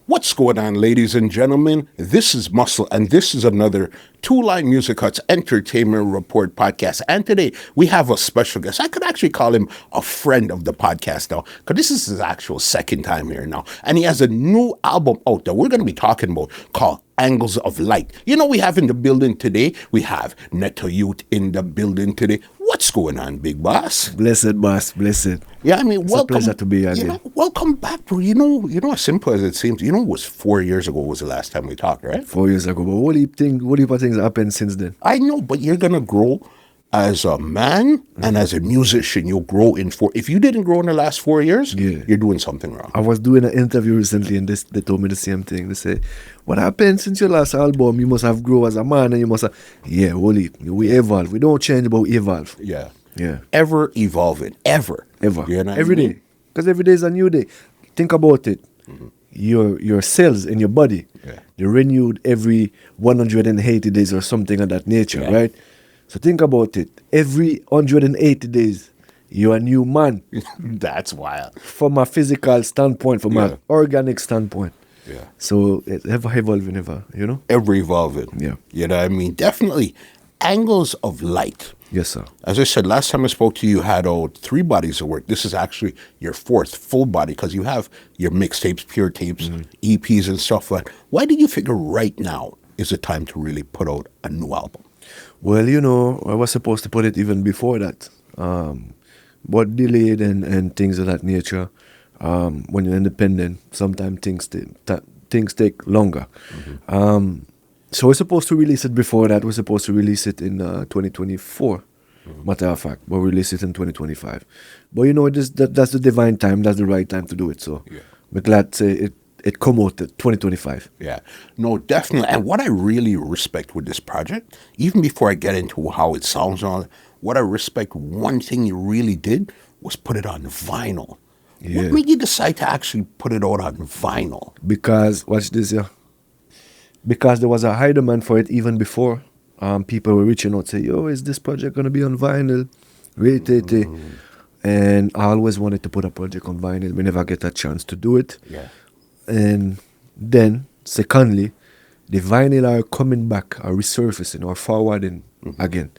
What's going on, ladies and gentlemen? This is Muscle, and this is another Two Line Music Hut's Entertainment Report podcast. And today we have a special guest. I could actually call him a friend of the podcast now, because this is his actual second time here now. And he has a new album out that we're going to be talking about called Angles of Light. You know, we have in the building today, we have Neto Yuth in the building today. What's going on, big boss? Blessed, boss, blessed. Yeah, I mean, It's welcome. a pleasure to be here again. Welcome back, bro. You know, as simple as it seems. You know, it was 4 years ago was the last time we talked, right? 4 years ago. But what do you think things happened since then? I know, but you're gonna grow as a man and as a musician. You'll grow in four. If you didn't grow in the last 4 years, you're doing something wrong. I was doing an interview recently and they told me the same thing. They say, what happened since your last album? You must have grown as a man and you must have... Yeah, we evolve. We don't change, but we evolve. Yeah. Yeah. Ever evolving. Ever. Ever. You know what Every I mean? day. Because every day is a new day. Think about it. Your cells in your body, they're renewed every 180 days or something of that nature, right? So think about it. Every 180 days, you're a new man. That's wild. From a physical standpoint, from an organic standpoint. Yeah. So it's ever evolving, Ever evolving. Yeah. You know what I mean? Definitely. Angles of Light. Yes, sir. As I said, last time I spoke to you, you had 3 bodies of work. This is actually your 4th full body because you have your mixtapes, pure tapes, EPs and stuff like that. Why did you figure right now is the time to really put out a new album? Well, I was supposed to put it even before that. But delayed and things of that nature. When you're independent, sometimes things take longer. So we're supposed to release it before that. We're supposed to release it in 2024. Matter of fact, we'll release it in 2025. But that's the divine time. That's the right time to do it. So we're glad to say it come out 2025. Yeah. No, definitely. And what I really respect with this project, even before I get into how it sounds and all, what I respect, one thing you really did was put it on vinyl. Yeah. What made you decide to actually put it out on vinyl? Because, watch this, because there was a high demand for it even before. People were reaching out, say, yo, is this project going to be on vinyl? And I always wanted to put a project on vinyl. We never get a chance to do it. Yeah. And then, secondly, the vinyl are coming back, are resurfacing or forwarding again.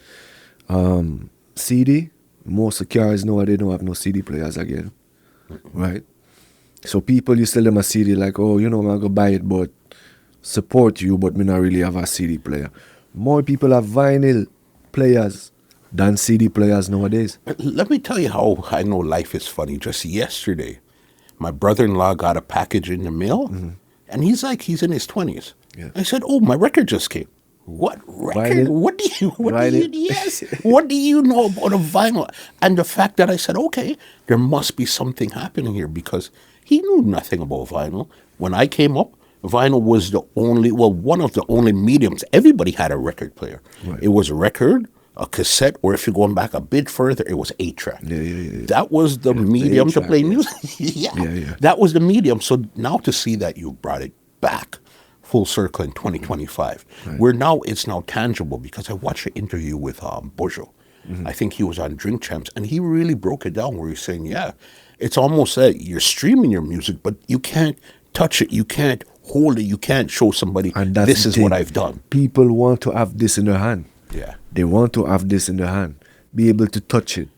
CD, most cars now, they don't have no CD players again. Right? So people, you sell them a CD like, oh, I'm going to buy it, but support you, but me not really have a CD player. More people have vinyl players than CD players nowadays. Let me tell you how I know life is funny. Just yesterday, my brother-in-law got a package in the mail, and he's in his 20s. Yeah. I said, oh, my record just came. What record? Vinyl? What do you know about a vinyl? And the fact that I said, okay, there must be something happening here because he knew nothing about vinyl. When I came up, vinyl was one of the only mediums. Everybody had a record player. Right. It was a record, a cassette, or if you're going back a bit further, it was 8-track. Yeah. That was the medium to play music. That was the medium. So now to see that you brought it back full circle in 2025, where now it's now tangible because I watched an interview with Bojo. I think he was on Drink Champs, and he really broke it down where he's saying, it's almost that you're streaming your music, but you can't touch it, you can't hold it, you can't show somebody, this is what I've done. People want to have this in their hand. Yeah. They want to have this in their hand, be able to touch it,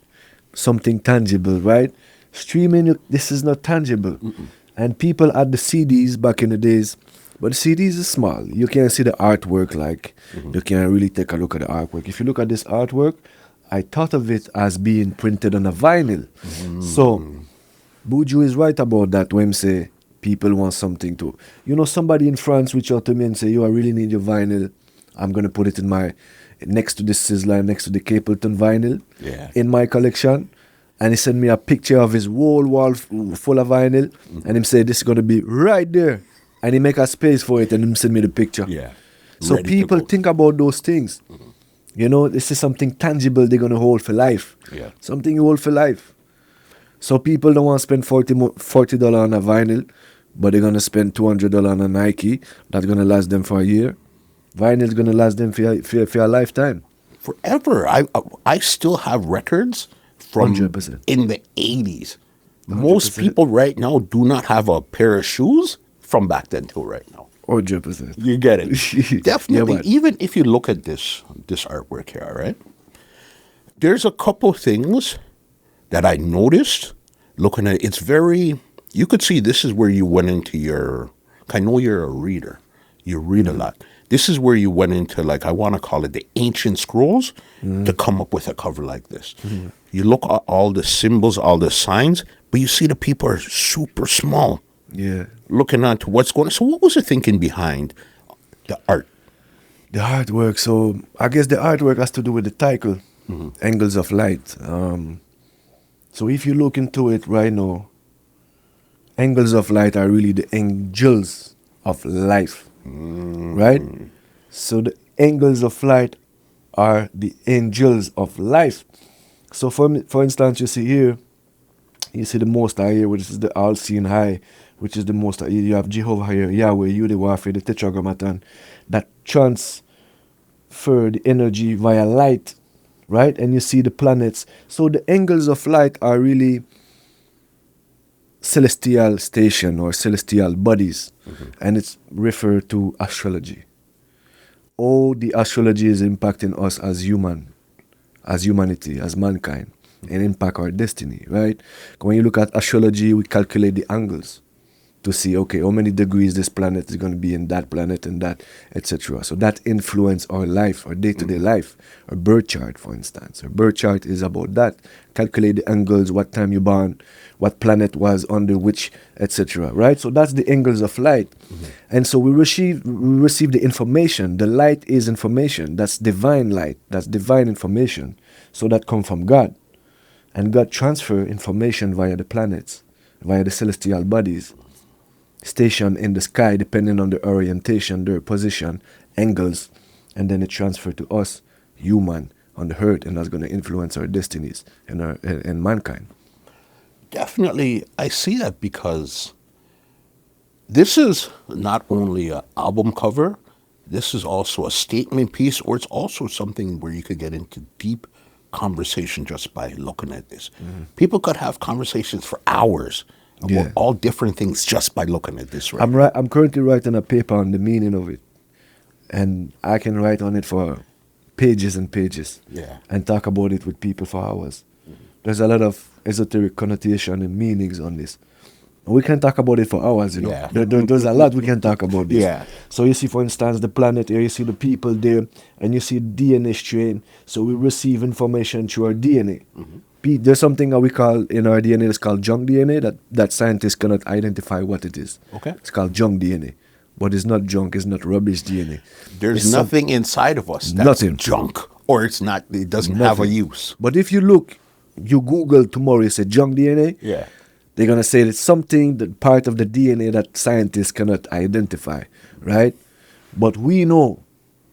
something tangible, right? Streaming, this is not tangible. And people had the CDs back in the days, but the CDs is small. You can't see the artwork you can't really take a look at the artwork. If you look at this artwork, I thought of it as being printed on a vinyl. So, Buju is right about that when he say people want something to... somebody in France reach out to me and say, I really need your vinyl. I'm going to put it next to the Sizzler, next to the Capleton vinyl in my collection. And he sent me a picture of his whole wall full of vinyl. And he said, this is going to be right there. And he make a space for it and he send me the picture. Yeah. So people think about those things. This is something tangible they're going to hold for life. Yeah. Something you hold for life. So people don't want to spend $40 on a vinyl, but they're going to spend $200 on a Nike. That's going to last them for a year. Vinyl is going to last them for a lifetime. Forever. I still have records from 100%. in the 80s. 100%. Most people right now do not have a pair of shoes from back then till right now. 100%. You get it. Definitely. Yeah, man. Even if you look at this artwork here, all right? There's a couple things that I noticed looking at it. It's very, you could see this is where you went into your, I know you're a reader. You read a lot. This is where you went into, like, I want to call it the ancient scrolls to come up with a cover like this. You look at all the symbols, all the signs, but you see the people are super small. Yeah. Looking onto what's going on. So what was the thinking behind the art? The artwork. So I guess the artwork has to do with the title, Angles of Light. So if you look into it right now, angles of light are really the angels of life, right? So the angles of light are the angels of life. So for instance, you see here, you see the Most High here, which is the all-seeing high, which is the Most High. You have Jehovah here, Yahweh, you the warfare, the Tetragrammaton, that transfer the energy via light, right? And you see the planets. So the angles of light are really celestial station or celestial bodies, and it's referred to astrology. Oh, the astrology is impacting us as humanity, as mankind, and impact our destiny, right? When you look at astrology, we calculate the angles to see, okay, how many degrees this planet is going to be in that planet and that, etc. So that influence our life, our day-to-day life. Our birth chart, for instance. Our birth chart is about that. Calculate the angles, what time you're born, what planet was under which, etc. Right? So that's the angles of light. And so we receive the information. The light is information. That's divine light. That's divine information. So that comes from God. And God transfer information via the planets, via the celestial bodies, stationed in the sky depending on the orientation, their position, angles, and then it transferred to us, human, on the earth, and that's going to influence our destinies and mankind. Definitely, I see that because this is not only an album cover, this is also a statement piece, or it's also something where you could get into deep conversation just by looking at this. People could have conversations for hours about all different things just by looking at this. Right? I'm currently writing a paper on the meaning of it, and I can write on it for pages and pages, and talk about it with people for hours. There's a lot of esoteric connotation and meanings on this. And we can talk about it for hours, you know. There's a lot we can talk about this. So you see, for instance, the planet here, you see the people there, and you see DNA strain. So we receive information through our DNA. There's something that we call in our DNA that's called junk DNA that scientists cannot identify what it is. It's called junk DNA. But it's not junk, it's not rubbish DNA. There's nothing inside of us that's junk, or it doesn't have a use. But if you look, you Google tomorrow, you say junk DNA, they're going to say it's something, that part of the DNA that scientists cannot identify, right? But we know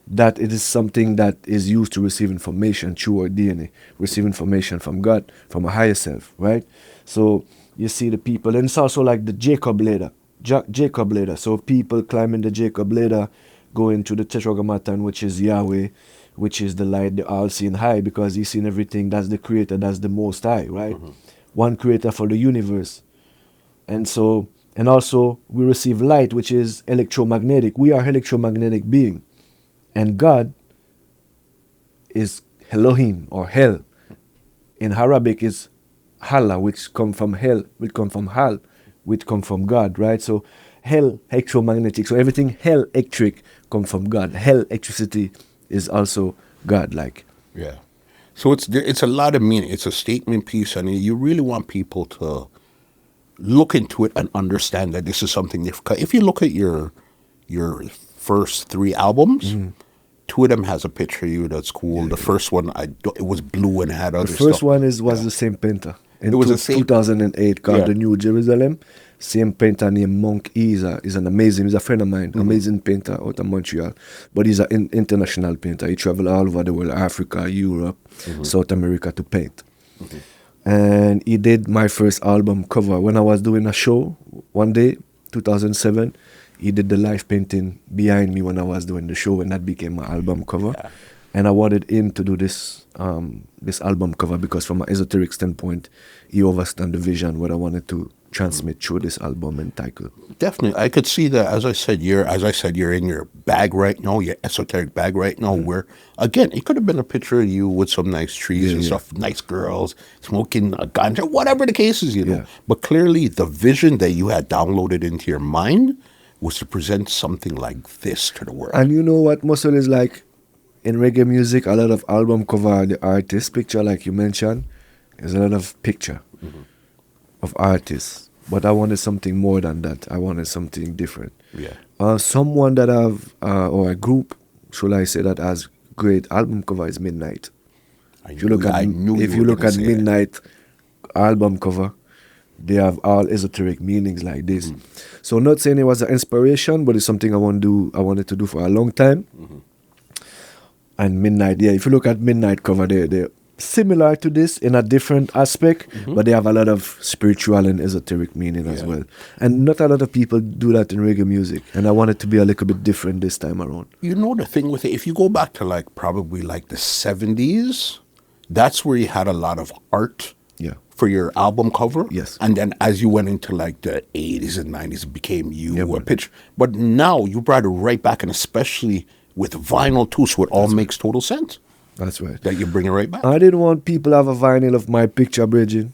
that it is something that is used to receive information through our DNA, receive information from God, from a higher self, right? So you see the people, and it's also like the Jacob ladder. Jacob ladder. So people climbing the Jacob ladder, going to the Tetragrammaton, which is Yahweh, which is the light, the all-seeing high, because he's seen everything. That's the creator, that's the most high, right? One creator for the universe. And so, and also we receive light, which is electromagnetic. We are electromagnetic being. And God is Elohim, or Hel. In Arabic is Hala, which come from Hel, which come from Hal, which come from God, right? So Hel, electromagnetic. So everything Hel, electric, come from God. Hel, electricity, is also God-like. So it's a lot of meaning. It's a statement piece, and you really want people to look into it and understand that this is something different. If you look at your first 3 albums, 2 of them has a picture of you that's cool. The first one, it was blue and had other stuff. The first one was the same painter. It was the same 2008 called the New Jerusalem. Same painter named Monk. He's a friend of mine, amazing painter out of Montreal. But he's an international painter. He traveled all over the world, Africa, Europe, South America to paint. And he did my first album cover. When I was doing a show one day, 2007, he did the live painting behind me when I was doing the show, and that became my album cover. And I wanted him to do this album cover because from an esoteric standpoint, he understood the vision, what I wanted to transmit through this album and title. Definitely, I could see that. As I said, you're in your bag right now, your esoteric bag right now. Where again, it could have been a picture of you with some nice trees and stuff, nice girls smoking a ganja, whatever the case is, Yeah. But clearly, the vision that you had downloaded into your mind was to present something like this to the world. And you know what muscle is like? In reggae music, a lot of album cover, the artist picture, like you mentioned, is a lot of picture of artists. But I wanted something more than that. I wanted something different. Yeah. Someone that have, or a group, should I say, that has great album cover is Midnight. If you look at Midnight album cover, they have all esoteric meanings like this. So not saying it was an inspiration, but it's something I wanted to do for a long time. And Midnight, if you look at Midnight cover, they're similar to this in a different aspect, but they have a lot of spiritual and esoteric meaning as well. And not a lot of people do that in reggae music. And I want it to be a little bit different this time around. You know the thing with it, if you go back to probably the 70s, that's where you had a lot of art for your album cover. Yes. And then as you went into the 80s and 90s, it became a picture. But now you brought it right back, and especially with vinyl too, so it all makes total sense. That's right. That you bring it right back. I didn't want people to have a vinyl of my picture, Bridget.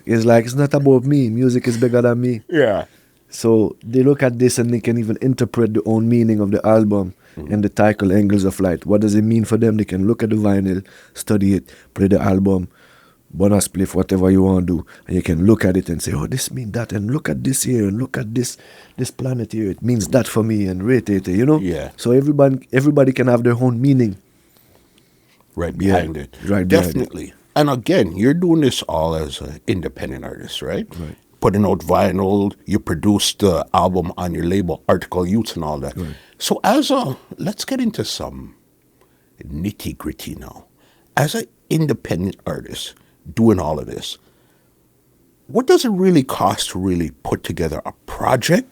It's not about me. Music is bigger than me. Yeah. So they look at this and they can even interpret the own meaning of the album and the title, Angles of Light. What does it mean for them? They can look at the vinyl, study it, play the album, bonus spliff, whatever you want to do. And you can look at it and say, oh, this means that. And look at this here and look at this planet here. It means that for me, and rate it, Yeah. So everybody can have their own meaning. Right behind it. Right Definitely. behind it. And again, you're doing this all as an independent artist, right? Right. Putting out vinyl, you produced the album on your label, Article Youth and all that. Right. So let's get into some nitty gritty now. As an independent artist doing all of this, what does it really cost to really put together a project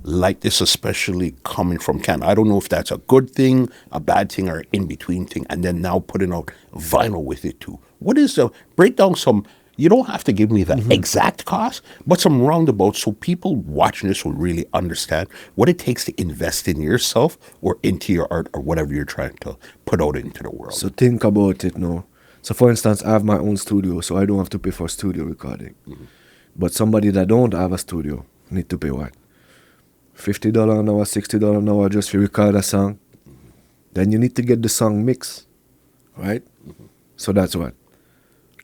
like this, especially coming from Canada? I don't know if that's a good thing, a bad thing, or in between thing, and then now putting out vinyl with it too. What is break down some, you don't have to give me the exact cost, but some roundabouts so people watching this will really understand what it takes to invest in yourself or into your art or whatever you're trying to put out into the world. So think about it now. So for instance, I have my own studio, so I don't have to pay for studio recording. But somebody that don't have a studio need to pay what? $50 an hour, $60 an hour just to record a song. Then you need to get the song mixed, right? So that's what?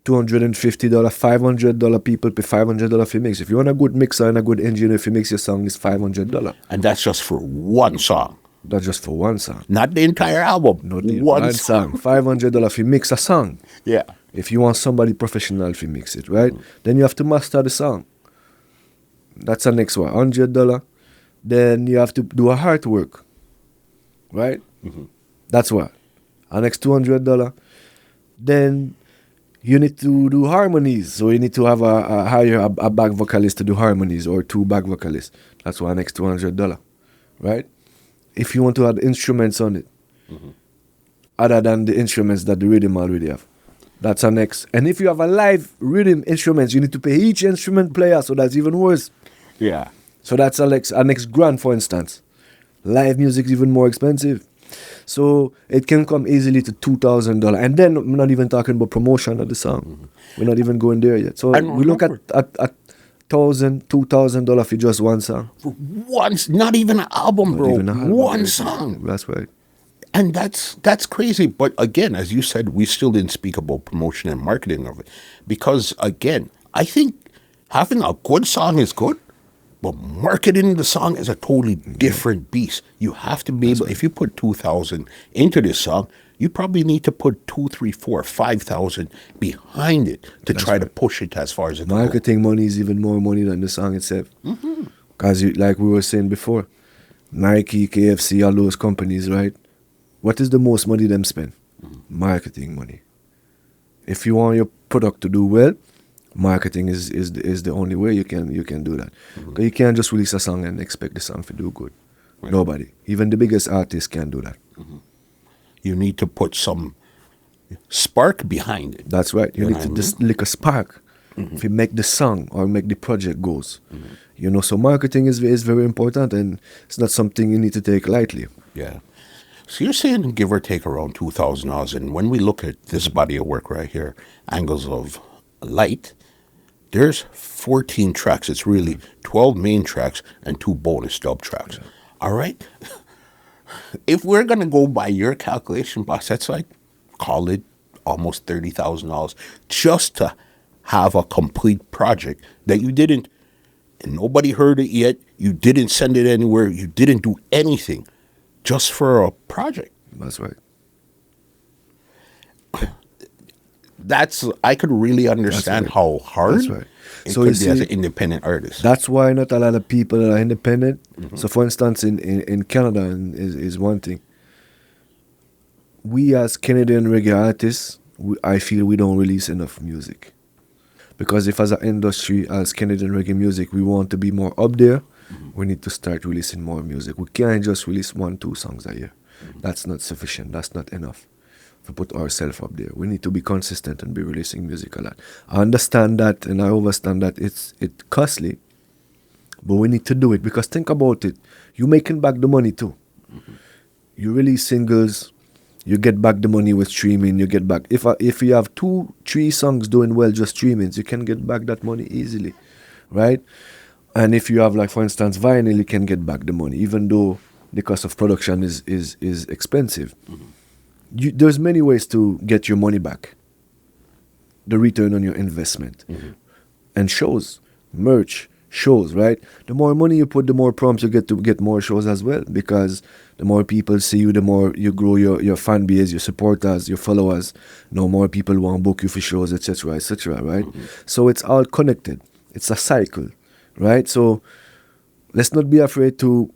$250, $500 people pay $500 for mix. If you want a good mixer and a good engineer, if you mix your song, it's $500. And that's just for one song. That's just for one song. Not the entire album. Not the one song. $500 if you mix a song. Yeah. If you want somebody professional to mix it, right? Then you have to master the song. That's the next one. $100. Then you have to do a artwork, right? That's what. Our next $200. Then you need to do harmonies. So you need to have hire a back vocalist to do harmonies, or two back vocalists. That's why next $200, right? If you want to add instruments on it, other than the instruments that the rhythm already have, that's our next. And if you have a live rhythm instruments, you need to pay each instrument player, so that's even worse. Yeah. So that's our next grant, for instance. Live music is even more expensive. So it can come easily to $2,000. And then we're not even talking about promotion of the song. We're not even going there yet. So we look at $1,000, $2,000 for just one song. Not even an album, bro. Even an album. One song. That's right. And that's crazy. But again, as you said, we still didn't speak about promotion and marketing of it. Because again, I think having a good song is good, but marketing the song is a totally different beast. You have to be able, if you put 2,000 into this song, you probably need to put 2, 3, 4, 5,000 behind it to try to push it as far as it goes. Marketing money is even more money than the song itself. Because like we were saying before, Nike, KFC, all those companies, right? What is the most money them spend? Marketing money. If you want your product to do well, marketing is the only way you can do that. Because you can't just release a song and expect the song to do good. Right. Nobody. Even the biggest artists can't do that. You need to put some spark behind it. That's right. You need to just lick a spark. if you make the song or make the project goes. You know, so marketing is very important, and it's not something you need to take lightly. Yeah. So you're saying give or take around $2,000, and when we look at this body of work right here, Angles of Light, there's 14 tracks. It's really 12 main tracks and 2 bonus dub tracks. Yeah. All right. If we're going to go by your calculation, boss, that's like, call it almost $30,000 just to have a complete project that you didn't, and nobody heard it yet. You didn't send it anywhere. You didn't do anything just for a project. That's right. I could really understand how hard it so could be as an independent artist. That's why not a lot of people are independent. So for instance, in Canada is one thing. We as Canadian reggae artists, I feel we don't release enough music. Because if as an industry, as Canadian reggae music, we want to be more up there, we need to start releasing more music. We can't just release 1-2 songs a year. That's not sufficient. That's not enough to put ourselves up there. We need to be consistent and be releasing music a lot. I understand that and I understand that it's costly, but we need to do it because think about it. You're making back the money too. You release singles, you get back the money with streaming, you get back. If you have 2-3 songs doing well, just streamings, you can get back that money easily, right? And if you have, like, for instance, vinyl, you can get back the money, even though the cost of production is expensive. There's many ways to get your money back. The return on your investment. And shows, merch, shows, right? The more money you put, the more prompts you get to get more shows as well, because the more people see you, the more you grow your fan base, your supporters, your followers. No more people want to book you for shows, etc., right? So it's all connected. It's a cycle, right? So let's not be afraid to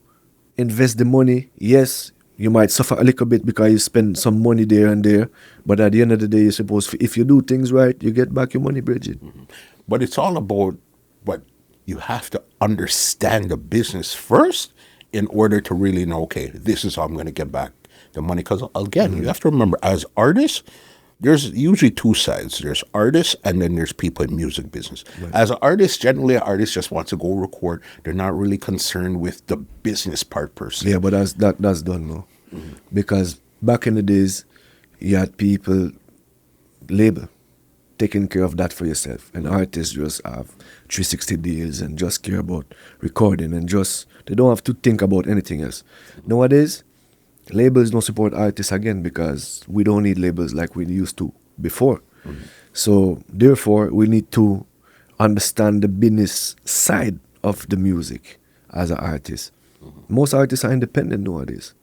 invest the money. Yes, you might suffer a little bit because you spend some money there and there, but at the end of the day, you're supposed to, if you do things right, you get back your money, Bridget. But it's all about what you have to understand the business first in order to really know, okay, this is how I'm going to get back the money. Because again, you have to remember, as artists, there's usually 2 sides. There's artists and then there's people in music business. Right. As an artist, generally an artist just wants to go record. They're not really concerned with the business part per se. Yeah, but that's done now. Because back in the days, you had people label, taking care of that for yourself. And artists just have 360 deals and just care about recording and just, they don't have to think about anything else. Nowadays, labels don't support artists again because we don't need labels like we used to before. So therefore, we need to understand the business side of the music as an artist. Most artists are independent nowadays.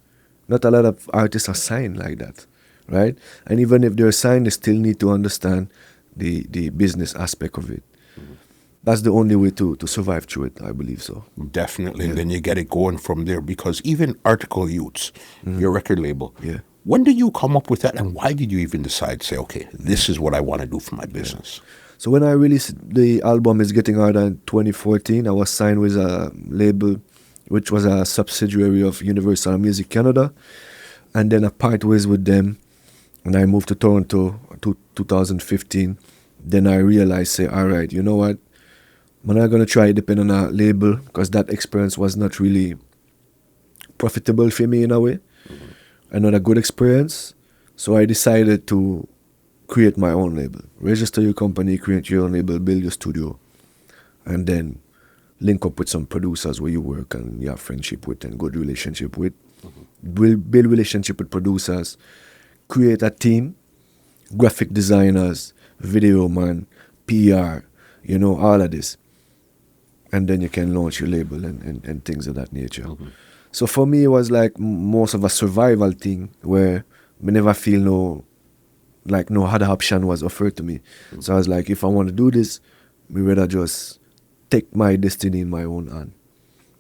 Not a lot of artists are signed like that, right? And even if they're signed, they still need to understand the business aspect of it. That's the only way to survive through it, I believe so. Definitely. Yeah. And then you get it going from there, because even Article Youths, your record label, when did you come up with that, and why did you even decide to say, okay, this is what I want to do for my business? So when I released the album Is Getting Harder in 2014, I was signed with a label which was a subsidiary of Universal Music Canada, and then I part ways with them, and I moved to Toronto 2015. Then I realized, say, all right, you know what? I'm not going to try to depend on a label because that experience was not really profitable for me in a way. And not a good experience. So I decided to create my own label. Register your company, create your own label, build your studio, and then link up with some producers where you work and you have friendship with and good relationship with. Build relationship with producers. Create a team, graphic designers, video man, PR, all of this. And then you can launch your label and things of that nature. So for me, it was like most of a survival thing where I never feel no other option was offered to me. So I was like, if I want to do this, we rather just take my destiny in my own hand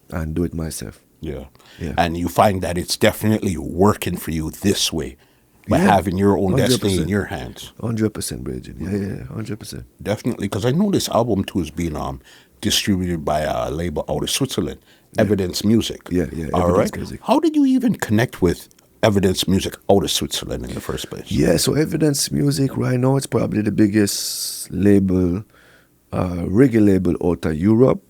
and do it myself. Yeah. And you find that it's definitely working for you this way by having your own 100%. Destiny in your hands. 100%, Bridget. Yeah, 100%. Definitely, because I know this album too is being distributed by a label out of Switzerland, Evidence Music. Yeah. All right. Music. How did you even connect with Evidence Music out of Switzerland in the first place? Yeah, so Evidence Music right now, it's probably the biggest label reggae label out of Europe.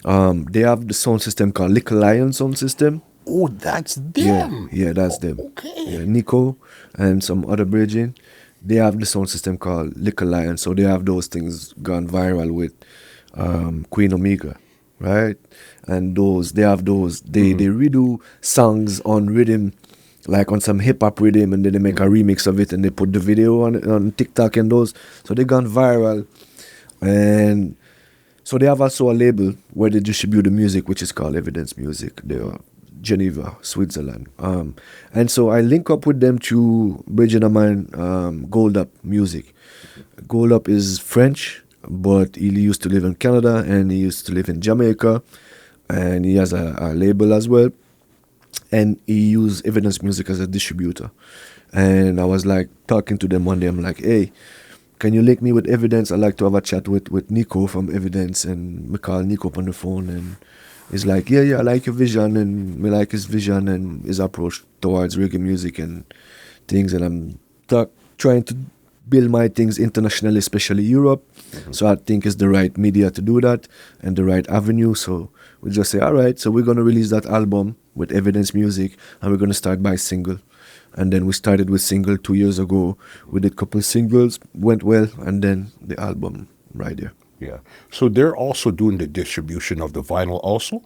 They have the sound system called Little Lion sound system. Oh, that's Yeah, them. yeah, that's them. Okay. Yeah, Nico and some other bridging. They have the sound system called Little Lion, so they have those things gone viral with Queen Omega, right? And they have those. They redo songs on rhythm, like on some hip hop rhythm, and then they make a remix of it, and they put the video on TikTok and those. So they gone viral, and so they have also a label where they distribute the music, which is called Evidence Music. They are Geneva, Switzerland. And so I link up with them through bridging a man, Gold Up Music. Gold Up is French, but he used to live in Canada and he used to live in Jamaica, and he has a label as well. And he used Evidence Music as a distributor. And I was like talking to them one day. I'm like, hey, can you link me with Evidence? I'd like to have a chat with Nico from Evidence. And we call Nico up on the phone, and he's like, yeah, I like your vision, and me like his vision and his approach towards reggae music and things. And I'm trying to build my things internationally, especially Europe. So I think it's the right media to do that and the right avenue. So we just say, all right, so we're going to release that album with Evidence Music, and we're going to start by single. And then we started with single 2 years ago. We did a couple singles, went well, and then the album right there. Yeah. So they're also doing the distribution of the vinyl also?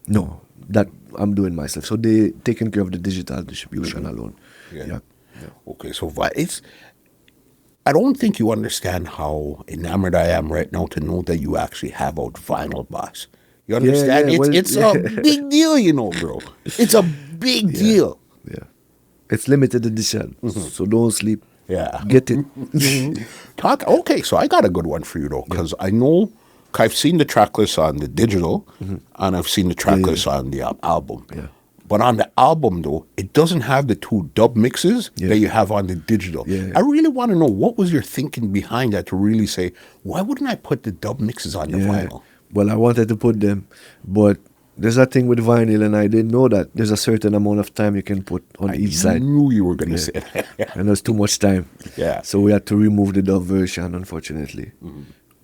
No, that I'm doing myself. So they taking care of the digital distribution alone. Yeah. Okay, so I don't think you understand how enamored I am right now to know that you actually have out vinyl, boss. You understand? yeah, well, it's a big deal, you know, bro. It's a big deal. Yeah. It's limited edition, so don't sleep. Yeah. Get it. Okay, so I got a good one for you, though, because I know I've seen the track list on the digital, and I've seen the track list on the album. Yeah. But on the album, though, it doesn't have the two dub mixes that you have on the digital. Yeah. I really want to know, what was your thinking behind that to really say, why wouldn't I put the dub mixes on the vinyl? Well, I wanted to put them, but there's a thing with vinyl, and I didn't know that there's a certain amount of time you can put on each side. I knew you were going to say that. And there's too much time. Yeah. So we had to remove the dub version, unfortunately,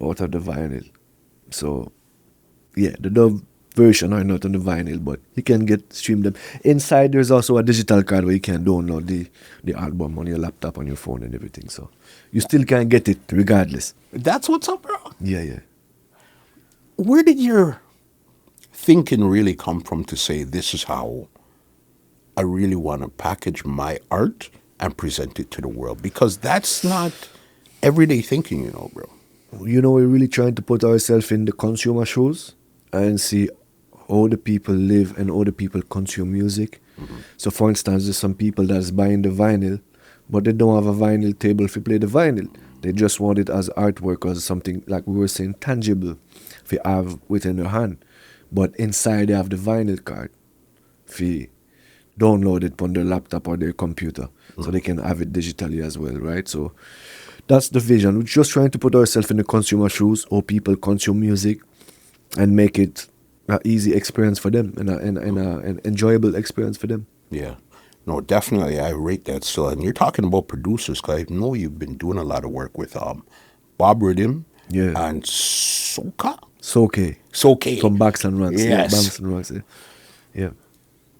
out of the vinyl. So, yeah, the dub version are not on the vinyl, but you can stream them. Inside, there's also a digital card where you can download the album on your laptop, on your phone, and everything. So you still can get it regardless. That's what's up, bro. Yeah. Where did your thinking really come from to say, this is how I really want to package my art and present it to the world? Because that's not everyday thinking, you know, bro. You know, we're really trying to put ourselves in the consumer shoes and see how the people live and how the people consume music. So, for instance, there's some people that's buying the vinyl, but they don't have a vinyl table if you play the vinyl. They just want it as artwork or something, like we were saying, tangible, if you have within your hand. But inside they have the vinyl card, if you download it on their laptop or their computer, so they can have it digitally as well, right? So that's the vision. We're just trying to put ourselves in the consumer shoes, how people consume music, and make it an easy experience for them and an enjoyable experience for them. Yeah. No, definitely, I rate that still. And you're talking about producers, because I know you've been doing a lot of work with Bob Rhythm and Soka. Soke. From Backs and Ranks. Yes. Yeah, Backs and Ranks. Yeah.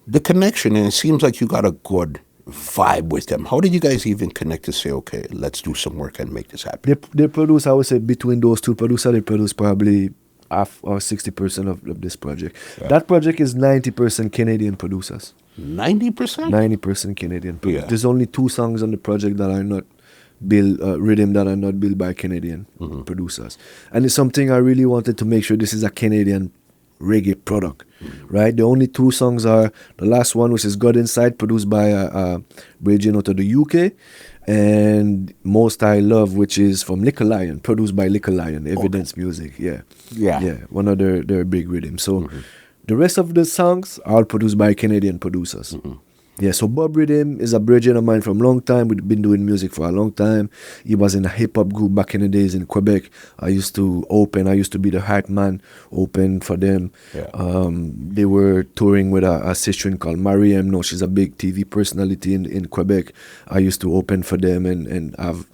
The connection, and it seems like you got a good vibe with them. How did you guys even connect to say, okay, let's do some work and make this happen? They produce, I would say, between those two producers, they produce probably half or 60% of this project. Yeah. That project is 90% Canadian producers. 90%? 90% Canadian producers. Yeah. There's only 2 songs on the project that are not rhythm that are not built by Canadian producers. And it's something I really wanted to make sure this is a Canadian reggae product, right? The only 2 songs are the last one, which is God Inside, produced by Bridging out of the UK, and Most I Love, which is from Little Lion, produced by Little Lion, Evidence Music. Yeah, one of their big rhythms. So the rest of the songs are all produced by Canadian producers. Yeah, so Bob Rhythm is a brethren of mine from a long time. We've been doing music for a long time. He was in a hip-hop group back in the days in Quebec. I used to be the hype man, open for them. Yeah. They were touring with a sister called Mariam. No, she's a big TV personality in Quebec. I used to open for them and have,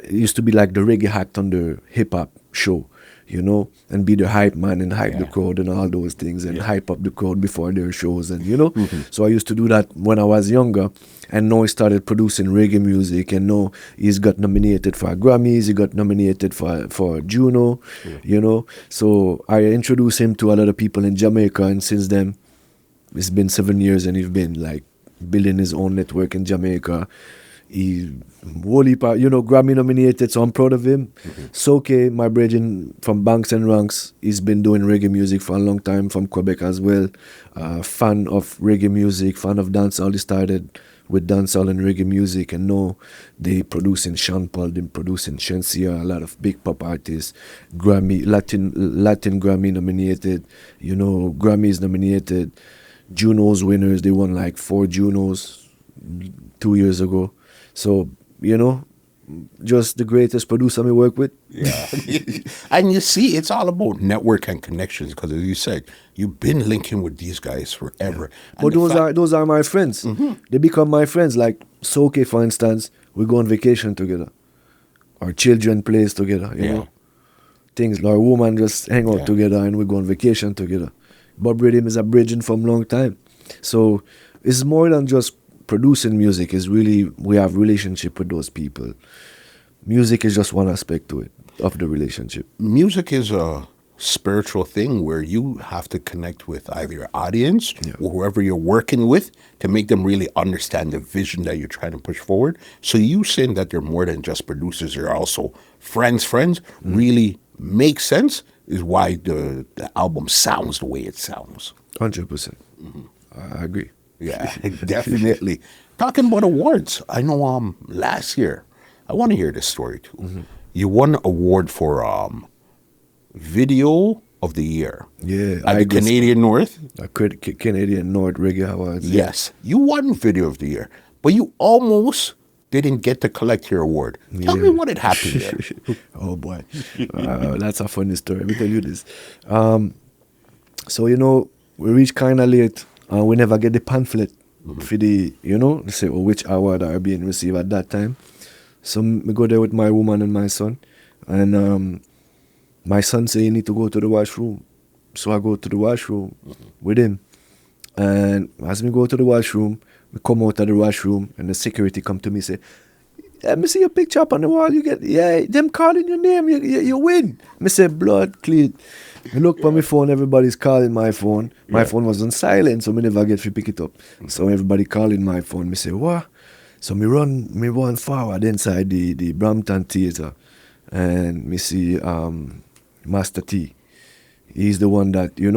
it used to be like the reggae act on the hip-hop show. and be the hype man and hype the crowd and all those things and hype up the crowd before their shows and So I used to do that when I was younger, and now he started producing reggae music, and now he's got nominated for Grammys, he got nominated for Juno, So I introduced him to a lot of people in Jamaica, and since then it's been 7 years, and he's been like building his own network in Jamaica. He wholly, Grammy nominated, so I'm proud of him. Soke, my brethren from Banks and Ranks, he's been doing reggae music for a long time, from Quebec as well. Fan of reggae music, fan of dancehall. He started with dancehall and reggae music, and now they producing Sean Paul, they producing Shensia, a lot of big pop artists, Latin Grammy nominated, Grammys nominated, Junos winners. They won like 4 Junos 2 years ago. So, just the greatest producer I work with. Yeah. And you see, it's all about network and connections, because as you said, you've been linking with these guys forever. Yeah. But those are my friends. They become my friends. Like Soke, for instance, we go on vacation together. Our children plays together, you know. Things, our woman just hang out together and we go on vacation together. Bob Rhythm is a bridging from long time. So it's more than just producing music. Is really, we have relationship with those people. Music is just one aspect to it, of the relationship. Music is a spiritual thing where you have to connect with either your audience or whoever you're working with to make them really understand the vision that you're trying to push forward. So you saying that they're more than just producers, you're also friends, really makes sense, is why the album sounds the way it sounds. 100%. I agree. Yeah, definitely. Talking about awards, I know last year, I want to hear this story too. You won an award for Video of the Year. Yeah. At the Canadian North. Canadian North Reggae Awards. Yes. You won Video of the Year, but you almost didn't get to collect your award. Tell me what had happened there. Oh boy. That's a funny story. Let me tell you this. So, we reached kind of late. We never get the pamphlet for the, they say, which award are being received at that time. So we go there with my woman and my son. And my son say, you need to go to the washroom. So I go to the washroom with him. And as we go to the washroom, we come out of the washroom and the security come to me and say, let me see your picture up on the wall. You get, them calling your name, you win. I say, blood clean. I look on my phone, everybody's calling my phone. My phone was on silent, so I never get to pick it up. So everybody calling my phone. I say, what? So me run forward inside the Brampton Theatre, and me see Master T. He's the one that, he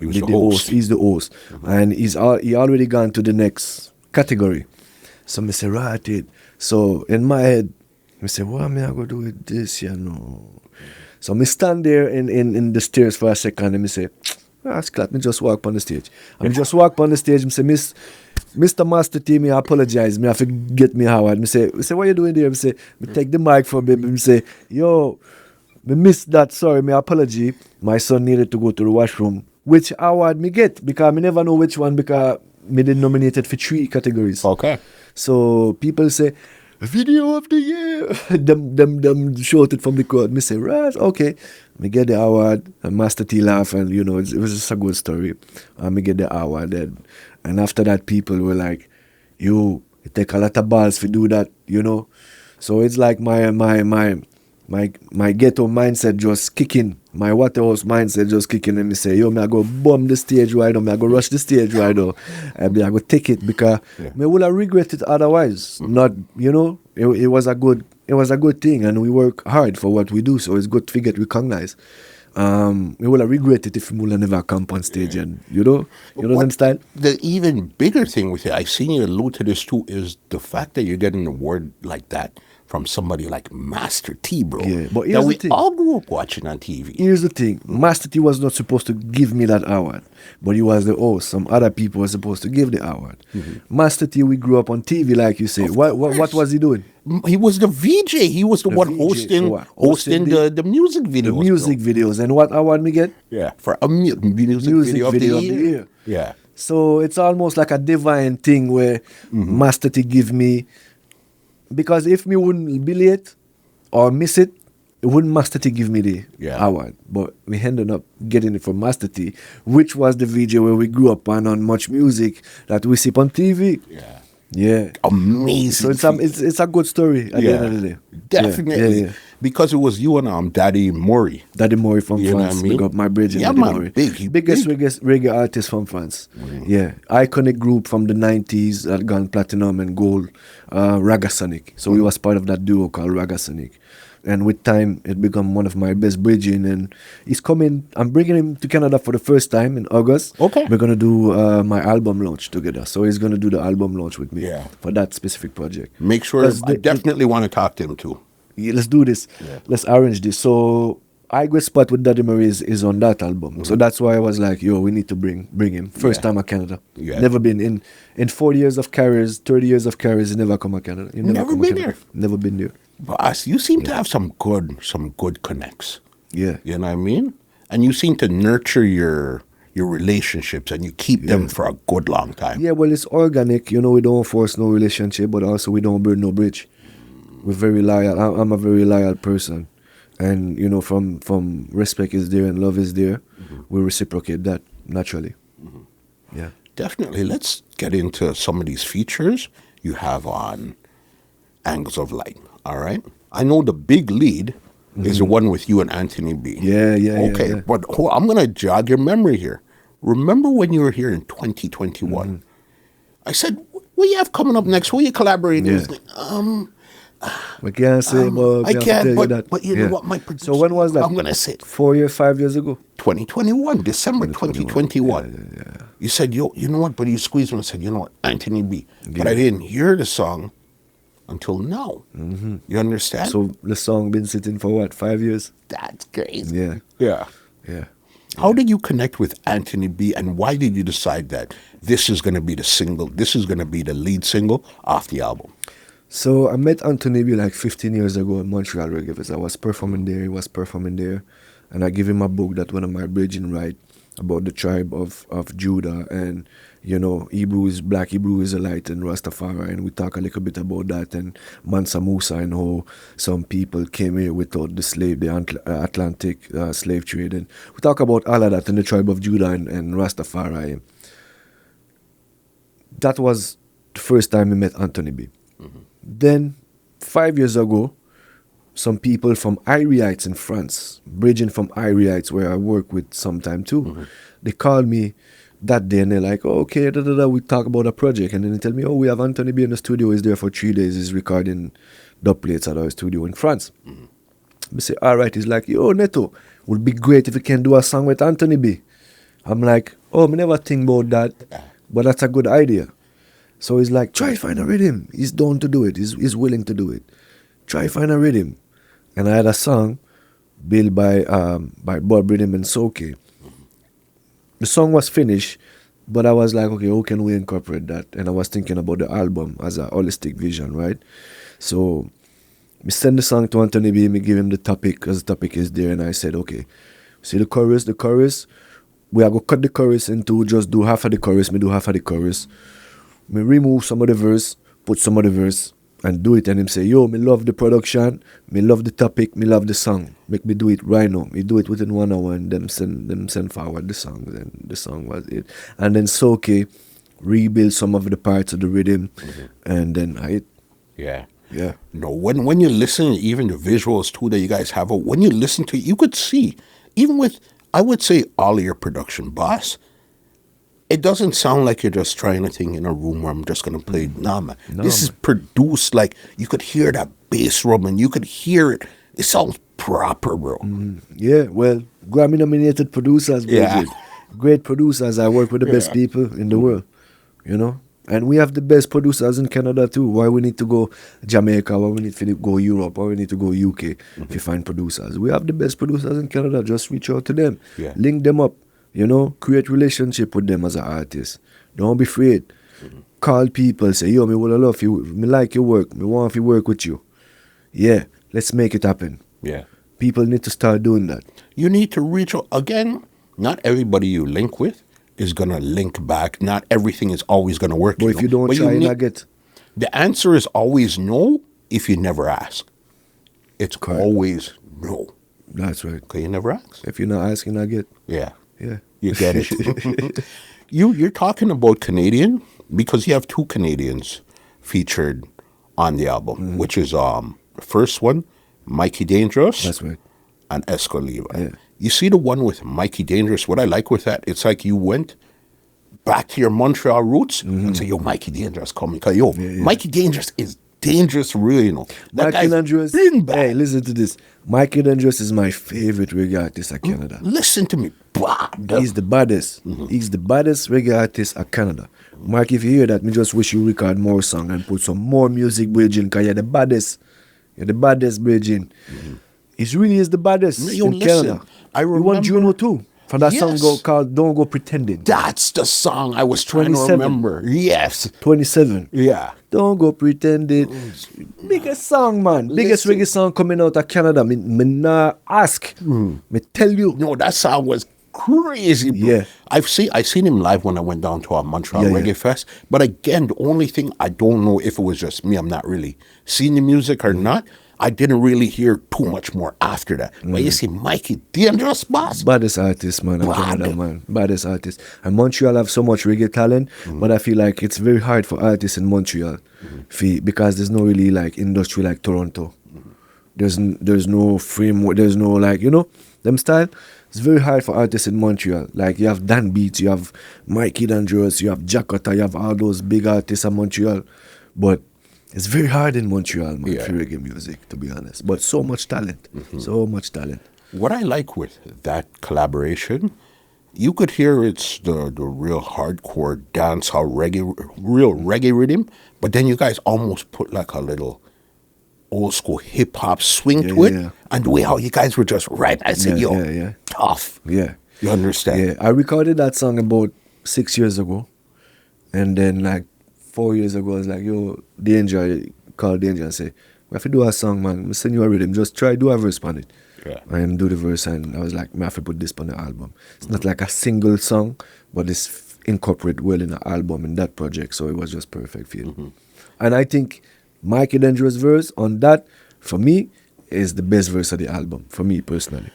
was the host. He's the host. And he already gone to the next category. So me say, right it. So in my head, I say, what am I going to do with this, So me stand there in the stairs for a second and me say, Scott, me just walk on the stage. And me just walk on the stage and say, Mr. Master T, me apologize. Me have to get me Howard. Me say, what you doing there? Me say, me take the mic from him. Me say, yo, me missed that. Sorry, me apology. My son needed to go to the washroom. Which award me get? Because me never know which one, because me did nominated for 3 categories. Okay. So people say, Video of the Year. them shouted from the crowd. Me say, right, okay. Me get the award, and Master T laugh, and it was just a good story. And me get the award, and after that, people were like, "You, it take a lot of balls to do that," So it's like my ghetto mindset just kicking, my Waterhouse mindset just kicking, and me say, yo, me I go bomb the stage right now, me I go rush the stage right now, and me I go take it, because me would have regret it otherwise. Not, it was a good thing, and we work hard for what we do, so it's good to get recognized. We would have regret it if we would have never come on stage, and understand? The even bigger thing with it, I've seen you allude to this too, is the fact that you're getting an award like that from somebody like Master T, bro. Yeah, but that we all grew up watching on TV. Here's the thing. Master T was not supposed to give me that award, but he was the host. Some other people were supposed to give the award. Master T, we grew up on TV, like you say. What was he doing? He was the VJ. He was the one hosting the music videos. The music videos. And what award me get? Yeah, for a music video of the year. Yeah. So it's almost like a divine thing where Master T give me, because if me wouldn't be late or miss it, it wouldn't Master T give me the award, but we ended up getting it from Master T, which was the VJ where we grew up on Much Music that we see on TV. Yeah. Yeah. Amazing. So it's a good story at the end of the day. Definitely. Yeah. Because it was you and Daddy Maury. Daddy Maury from You know France. what I mean? Big up my bridge and Yeah, Daddy man. Maury. Big. Biggest reggae artist from France. Yeah. Iconic group from the 90s that gone platinum and gold, Ragasonic. So we was part of that duo called Ragasonic. And with time, it become one of my best bridging. And he's coming. I'm bringing him to Canada for the first time in August. Okay. We're gonna do my album launch together. So he's gonna do the album launch with me for that specific project. Make sure. I definitely want to talk to him too. Yeah, let's do this. Yeah. Let's arrange this. So I Go Spot with Daddy Murray is on that album. So that's why I was like, yo, we need to bring him. First time at Canada. Yeah. Never been in 40 years of careers, 30 years of careers, he never come to Canada. He Never come been Canada. there? Never been there. Boss, you seem to have some good connects. Yeah. You know what I mean? And you seem to nurture your relationships and you keep them for a good long time. Yeah, well, it's organic. You know, we don't force no relationship, but also we don't burn no bridge. We're very loyal. I'm a very loyal person. And, you know, from respect is there and love is there, we reciprocate that naturally. Yeah. Definitely. Let's get into some of these features you have on Angles of Light. All right? I know the big lead is the one with you and Anthony B. Yeah. Okay, but I'm going to jog your memory here. Remember when you were here in 2021? I said, what do you have coming up next? Who are you collaborating with? We can't say, but I can't, that. but you know what, my producer, so when was that? I'm going to say 5 years ago? 2021, December 2021. Yeah. You said, you know what, but you squeezed me and said, you know what, Anthony B. But I didn't hear the song until now. You understand? So the song been sitting for what, 5 years? That's crazy. Yeah. How did you connect with Anthony B, and why did you decide that this is going to be the single, this is going to be the lead single off the album? So I met Anthony B like 15 years ago in Montreal Reggae Fest. I was performing there, he was performing there, and I gave him a book that one of my bridging write about the tribe of Judah, and you know, Black Hebrew Israelite and Rastafari, and we talk a little bit about that, and Mansa Musa, and how some people came here without the Atlantic slave trade, and we talk about all of that in the tribe of Judah and Rastafari. That was the first time I met Anthony B. Then, 5 years ago, some people from Iriites in France, bridging from Iriites, where I work with sometime too, they called me that day and they're like, oh, okay, we talk about a project. And then they tell me, oh, we have Anthony B in the studio. He's there for 3 days. He's recording dub plates at our studio in France. I say, all right. He's like, yo, Neto, would be great if you can do a song with Anthony B. I'm like, oh, I never think about that, but that's a good idea. So he's like, try find a rhythm. He's down to do it. He's willing to do it. Try find a rhythm. And I had a song built by Bob Rhythm and Soke. The song was finished, but I was like, okay, how can we incorporate that? And I was thinking about the album as a holistic vision, right? So we send the song to Anthony B, me give him the topic, because the topic is there, and I said, okay, see the chorus, we are going to cut the chorus into just do half of the chorus, me do half of the chorus. Me remove some of the verse, put some of the verse, and do it. And him say, yo, me love the production, me love the topic, me love the song. Make me do it right now. Me do it within 1 hour, and them send forward the songs, and the song was it. And then Soke rebuild some of the parts of the rhythm, and then Yeah. Yeah. No, when you listen, even the visuals too that you guys have, when you listen to it, you could see, even with, I would say, all of your production, boss, it doesn't sound like you're just trying a thing in a room where I'm just going to play. Nah, man. This is produced like you could hear that bass drum and you could hear it. It sounds proper, bro. Yeah, well, Grammy-nominated producers, Bridget. Great producers. I work with the best people in the world, you know. And we have the best producers in Canada too. Why we need to go Jamaica, why we need to go Europe, why we need to go UK to find producers. We have the best producers in Canada. Just reach out to them. Yeah. Link them up. You know, create relationship with them as an artist. Don't be afraid. Call people, say, yo, me would love you, me like your work, me want to work with you. Yeah, let's make it happen. Yeah. People need to start doing that. You need to reach out. Again, not everybody you link with is going to link back. Not everything is always going to work. But if you don't try, you not get. The answer is always no if you never ask. It's always No. That's right. Okay, you never ask. If you're not asking, I get. Yeah. Yeah. You get it. You're talking about Canadian because you have two Canadians featured on the album, which is first one, Mikey Dangerous. That's right. And Esco Levi. Yeah. You see the one with Mikey Dangerous, what I like with that, it's like you went back to your Montreal roots and say, yo, Mikey Dangerous coming. Cause yo, Mikey Dangerous is dangerous real, you know. That Mikey guy's Dangerous. been back. Hey, listen to this. Mikey Dangerous is my favorite reggae artist at Canada. Listen to me. He's the baddest. He's the baddest reggae artist at Canada. Mark, if you hear that, me just wish you record more song and put some more music bridging, because you're the baddest. You're the baddest bridging. He really is the baddest Yo, in listen, Canada. I You want remember- Juno too? For that song Yes. called Don't Go Pretending. That's the song I was trying to 27. remember. Yes. 27. Yeah. Don't Go Pretending. Biggest song, man. Biggest Listen. reggae song coming out of Canada. Me nah ask. Me tell you. No, that song was crazy, bro. Yeah. I seen him live when I went down to a Montreal Yeah, Reggae yeah. Fest. But again, the only thing I don't know if it was just me, I'm not really seeing the music or not. I didn't really hear too much more after that. But you see Mikey Dangerous, boss. Baddest artist, man, in Canada, Bad. man. Baddest artist. And Montreal have so much reggae talent, but I feel like it's very hard for artists in Montreal because there's no really like industry like Toronto. There's no framework, there's no like, you know, them style. It's very hard for artists in Montreal. Like you have Dan Beats, you have Mikey Dangerous, you have Jakarta, you have all those big artists in Montreal. But it's very hard in Montreal, man, Yeah. for reggae music, to be honest. But so much talent. So much talent. What I like with that collaboration, you could hear it's the real hardcore dancehall reggae, real reggae rhythm, but then you guys almost put like a little old school hip hop swing Yeah, to it, yeah. and the way how you guys were just right. I said, Yeah, yo, yeah. tough. Yeah. You understand? Yeah, I recorded that song about 6 years ago. And then like 4 years ago, I was like, yo, Danger, call Danger and say, we have to do a song, man. I send you a rhythm. Just try, do a verse on it. Yeah. And do the verse. And I was like, I have to put this on the album. It's not like a single song, but it's incorporated well in the album, in that project. So it was just perfect for it. And I think Mikey Dangerous verse on that, for me, is the best verse of the album, for me personally.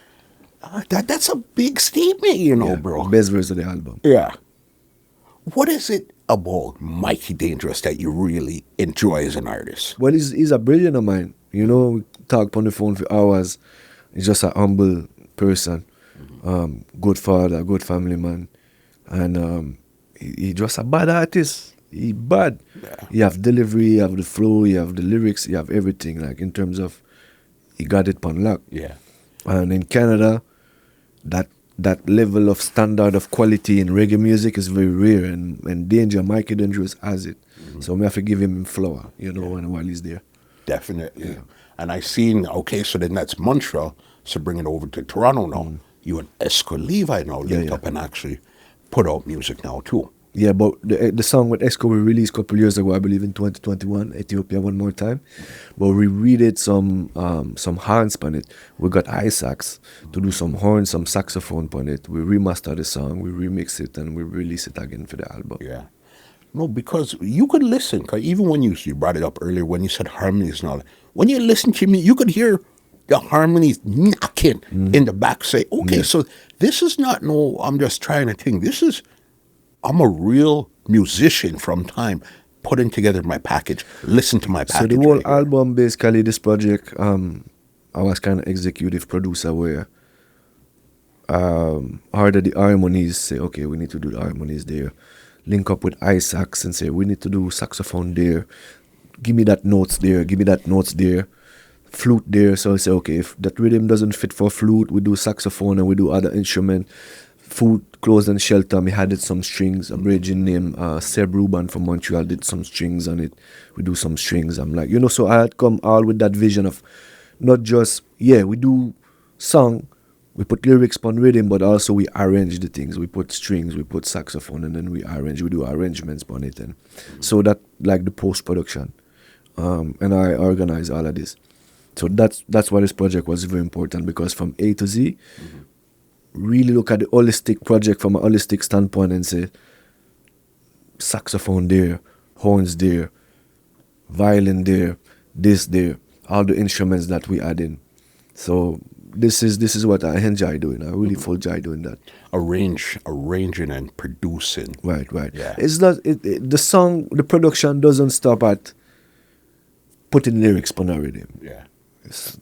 That's a big statement, you know, Yeah, bro. Best verse of the album. Yeah. What is it about Mikey Dangerous that you really enjoy as an artist? Well, he's a brilliant of mine. You know, we talk on the phone for hours. He's just a humble person. Good father, good family man. And he just a bad artist. He bad. Yeah. You have delivery, you have the flow, you have the lyrics, you have everything. Like in terms of, he got it on lock. Yeah. And in Canada, that level of standard of quality in reggae music is very rare, and Danger, Mikey Dangerous has it. So we have to give him flower, you know, and while he's there. Definitely. Yeah. And I seen, okay, so then that's Montreal. So bring it over to Toronto now. You and Esco Levi now linked yeah. up and actually put out music now too. Yeah, but the song with Esco we released a couple years ago, I believe in 2021, Ethiopia One More Time. But we redid some horns on it. We got ice sax to do some horns, some saxophone on it. We remastered the song, we remix it, and we release it again for the album. Yeah. No, because you could listen, because even when you brought it up earlier, when you said harmonies and all that, when you listen to me, you could hear the harmonies knocking in the back. Say, okay, so this is not I'm just trying to think. I'm a real musician from time, putting together my package, listen to my package. So the whole right here. album, basically, this project, I was kind of executive producer where harder the harmonies, say, okay, we need to do the harmonies there. Link up with ice sax and say, we need to do saxophone there. Give me that notes there, give me that notes there. Flute there, so I say, okay, if that rhythm doesn't fit for flute, we do saxophone and we do other instrument. Food, clothes and shelter, me added some strings. A bridging named Seb Ruban from Montreal did some strings on it. We do some strings. I'm like, so I had come all with that vision of not just, we do song, we put lyrics on rhythm, but also we arrange the things. We put strings, we put saxophone, and then we do arrangements on it. And so that, like the post-production. And I organize all of this. So that's why this project was very important, because from A to Z, really look at the holistic project from a holistic standpoint and say, saxophone there, horns there, violin there, this there, all the instruments that we add in. So this is what I enjoy doing. I really full joy doing that. Arranging and producing. Right. Yeah. It's not the production doesn't stop at putting lyrics on a rhythm. Yeah.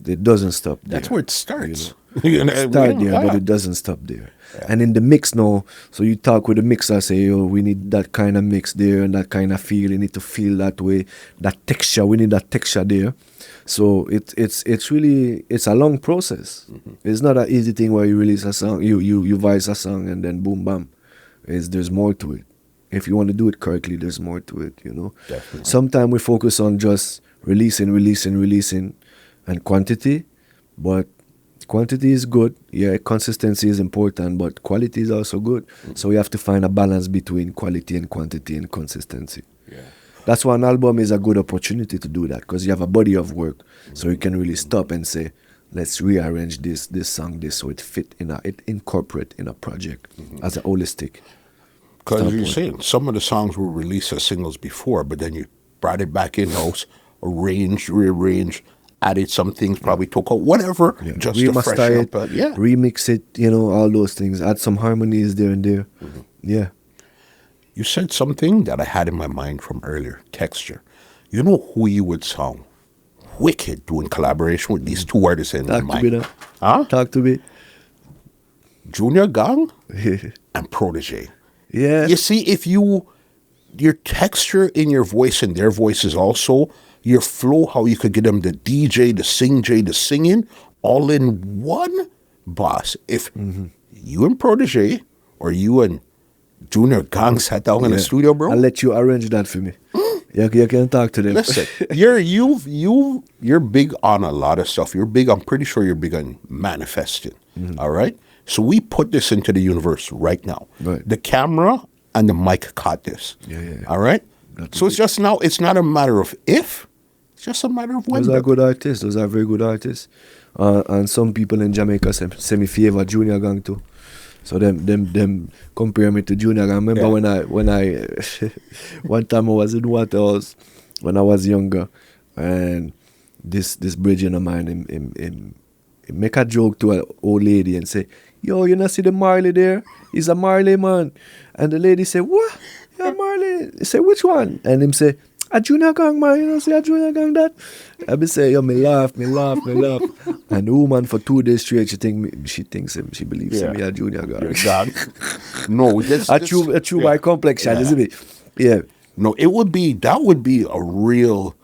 It doesn't stop there. That's where it starts. Start there, but it doesn't stop there. Yeah. And in the mix now, so you talk with the mixer, say, oh, we need that kind of mix there and that kind of feel. You need to feel that way, that texture. We need that texture there. So it's really a long process. It's not an easy thing where you release a song, you voice a song and then boom bam. There's more to it. If you want to do it correctly, there's more to it. Definitely. Sometimes we focus on just releasing, and quantity, but quantity is good. Yeah, consistency is important, but quality is also good. So we have to find a balance between quality and quantity and consistency. Yeah. That's why an album is a good opportunity to do that, because you have a body of work, so you can really stop and say, let's rearrange this song so it fit it incorporate in a project as a holistic. Because you're saying some of the songs were released as singles before, but then you brought it back in house, arranged, rearranged, added some things, probably took out whatever, just to freshen up. Remix it, all those things. Add some harmonies there and there. Yeah. You said something that I had in my mind from earlier, texture. You know who you would sound wicked doing collaboration with these two artists in Talk mind? to me now. Huh? Talk to me. Junior Gang and Protege. Yeah. You see, if your texture in your voice and their voices also, your flow, how you could get them the DJ, the singing, all in one, boss. If you and Protege or you and Junior Gang sat down in the studio, bro. I'll let you arrange that for me. You can talk to them. Listen, you're big on a lot of stuff. I'm pretty sure you're big on manifesting. All right? So we put this into the universe right now. Right. The camera and the mic caught this. Yeah. All right? So it's just now, it's not a matter of if, it's just a matter of when. Those are good artists. Those are very good artists. And some people in Jamaica say me favor Junior Gang too. So them compare me to Junior Gang. I remember when I one time I was in Waterhouse when I was younger, and this bridging of mine him make a joke to an old lady and say, "Yo, you not see the Marley there? He's a Marley man." And the lady say, "What? Yeah, Marley." He say, "Which one?" And him say, "A Junior Gang, man, you know, see a Junior Gang that?" I be say, yo, me laugh. And the woman for 2 days straight, she thinks him, she believes him, a Junior Gang. No, a true by complexion, isn't it? Yeah. No, that would be a real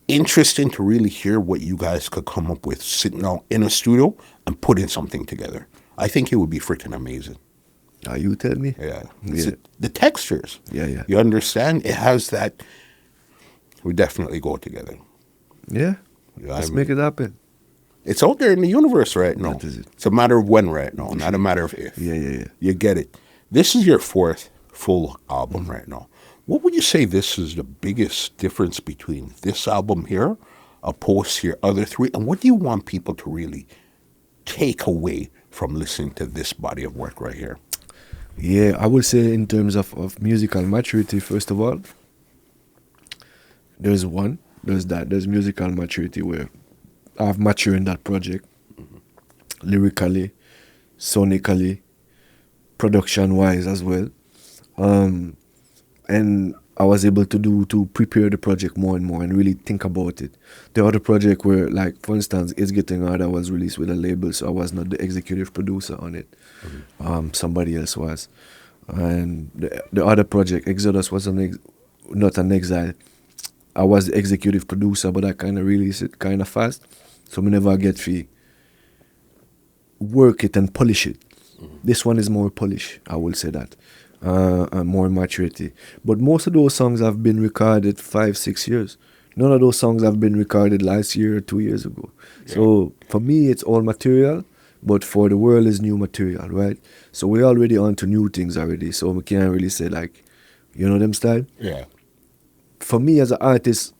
interesting to really hear what you guys could come up with sitting out in a studio and putting something together. I think it would be freaking amazing. You tell me? Yeah. The textures. Yeah. You understand? It has that. We definitely go together. Yeah. Let's make it happen. It's out there in the universe right now. That is it. It's a matter of when right now, not a matter of if. Yeah. You get it. This is your 4th full album right now. What would you say this is the biggest difference between this album here, opposed to your other 3? And what do you want people to really take away from listening to this body of work right here? Yeah, I would say in terms of musical maturity, first of all, there's musical maturity where I've matured in that project, lyrically, sonically, production-wise as well. And I was able to prepare the project more and more and really think about it. The other project where, like, for instance, It's Getting Harder was released with a label, so I was not the executive producer on it. Somebody else was. And the other project, Exodus, was not an exile. I was the executive producer, but I kind of released it kind of fast. So I never get to work it and polish it. This one is more polish, I will say that. And more maturity. But most of those songs have been recorded 5-6 years. None of those songs have been recorded last year or 2 years ago. Yeah. So for me, it's all material, but for the world is new material, right? So we're already on to new things already. So we can't really say like, you know them style? Yeah. For me as an artist,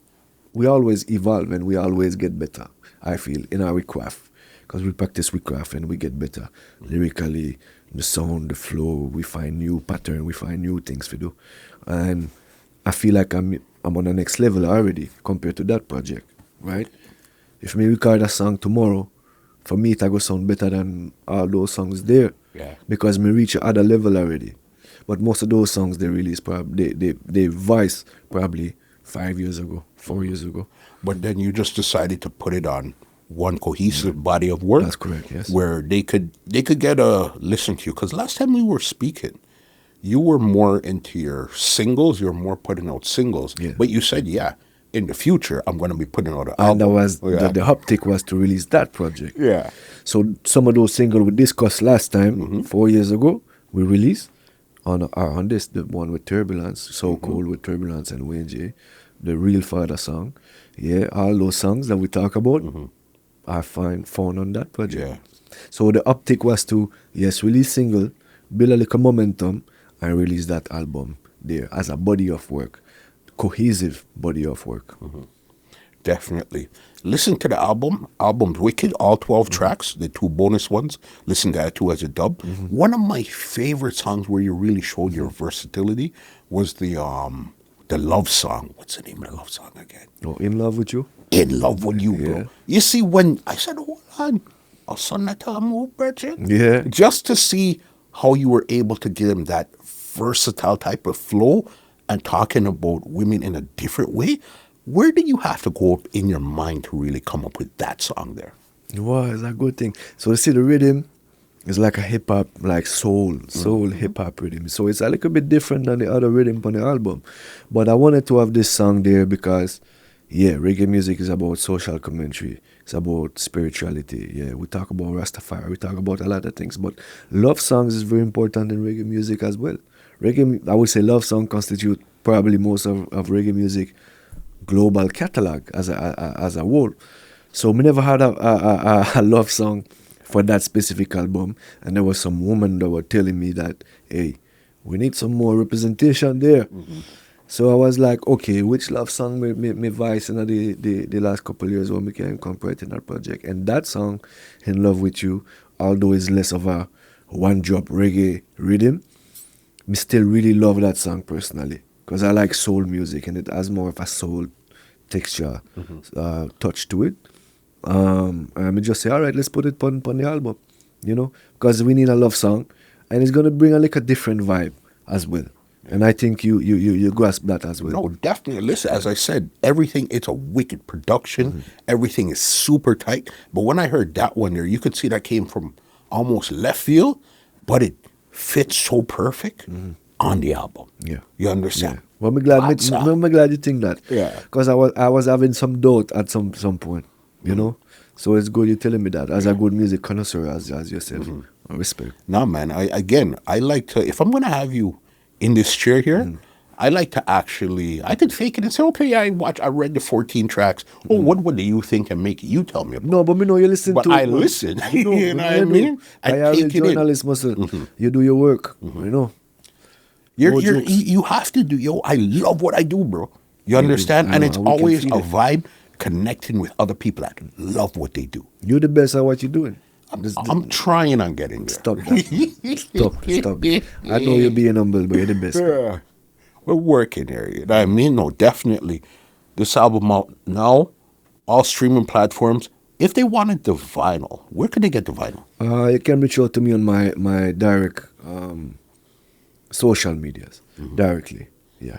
we always evolve and we always get better, I feel, in our craft. Because we practice with craft and we get better lyrically, the sound, the flow, we find new pattern, we find new things to do. And I feel like I'm on the next level already compared to that project, right? If me record a song tomorrow, for me, it go sound better than all those songs there. Yeah. Because me reach other level already. But most of those songs they released probably they voice probably 5 years ago, 4 years ago. But then you just decided to put it on one cohesive body of work. That's correct, yes. Where they could get a listen to you. Because last time we were speaking, you were more into your singles. You were more putting out singles. Yeah. But you said, yeah, in the future, I'm going to be putting out an And album. that was Yeah. the uptick was to release that project. Yeah. So some of those singles we discussed last time, 4 years ago, we released on this, the one with Turbulence, So Cold with Turbulence and Wayne J, the Real Father song. Yeah, all those songs that we talk about are found on that project. Yeah. So the uptick was to, yes, release single, build a little momentum, and release that album there as a body of work, cohesive body of work. Definitely. Listen to the album. Album's wicked, all 12 tracks, the 2 bonus ones. Listen to that too as a dub. One of my favorite songs where you really showed your versatility was the love song. What's the name of the love song again? Oh, In Love With You? In Love With You, bro. Yeah. You see, when I said, hold on, I'll son that move, Bridget. Yeah. Just to see how you were able to give him that versatile type of flow and talking about women in a different way. Where did you have to go in your mind to really come up with that song there? Wow, it's a good thing. So you see the rhythm is like a hip hop, like soul hip hop rhythm. So it's a little bit different than the other rhythm on the album. But I wanted to have this song there because, yeah, reggae music is about social commentary. It's about spirituality. Yeah, we talk about Rastafari. We talk about a lot of things. But love songs is very important in reggae music as well. Reggae, I would say love song constitute probably most of reggae music global catalog as a whole. So we never had a love song for that specific album, and there was some woman that were telling me that, hey, we need some more representation there. So I was like, okay, which love song me voice in the last couple of years when we can incorporate in our project? And that song, In Love With You, although it's less of a one-drop reggae rhythm, me still really love that song personally because I like soul music and it has more of a soul texture, touch to it. And I just say, all right, let's put it on the album, you know, because we need a love song and it's going to bring a different vibe as well. And I think you grasp that as well. No, definitely. Listen, as I said, everything, it's a wicked production. Everything is super tight. But when I heard that one there, you could see that came from almost left field, but it fits so perfect on the album. Yeah. You understand? Yeah. Well, I'm glad, Hot song. I'm glad you think that. Yeah. Because I was having some doubt at some point, you know. So it's good you're telling me that as a good music connoisseur as yourself. I respect. No, man. I like to, if I'm going to have you in this chair here, I like to actually, I could fake it and say, okay, I read the 14 tracks. Oh, what do you think and make it? You tell me about it. No, but me know you listen But to I it. man. listen. No, You know what I mean? I a real take it in. journalist must you do your work, you know. No jokes. You have to do, I love what I do, bro. You understand? I And know, it's we can always a feel it. vibe connecting with other people that love what they do. You're the best at what you're doing. I'm trying on getting there. Stop that. Stop. I know you're being humble, but you're the best. Yeah. We're working there. You know what I mean? No, definitely. This album out now, all streaming platforms. If they wanted the vinyl, where can they get the vinyl? You can reach out to me on my direct social medias directly. Yeah.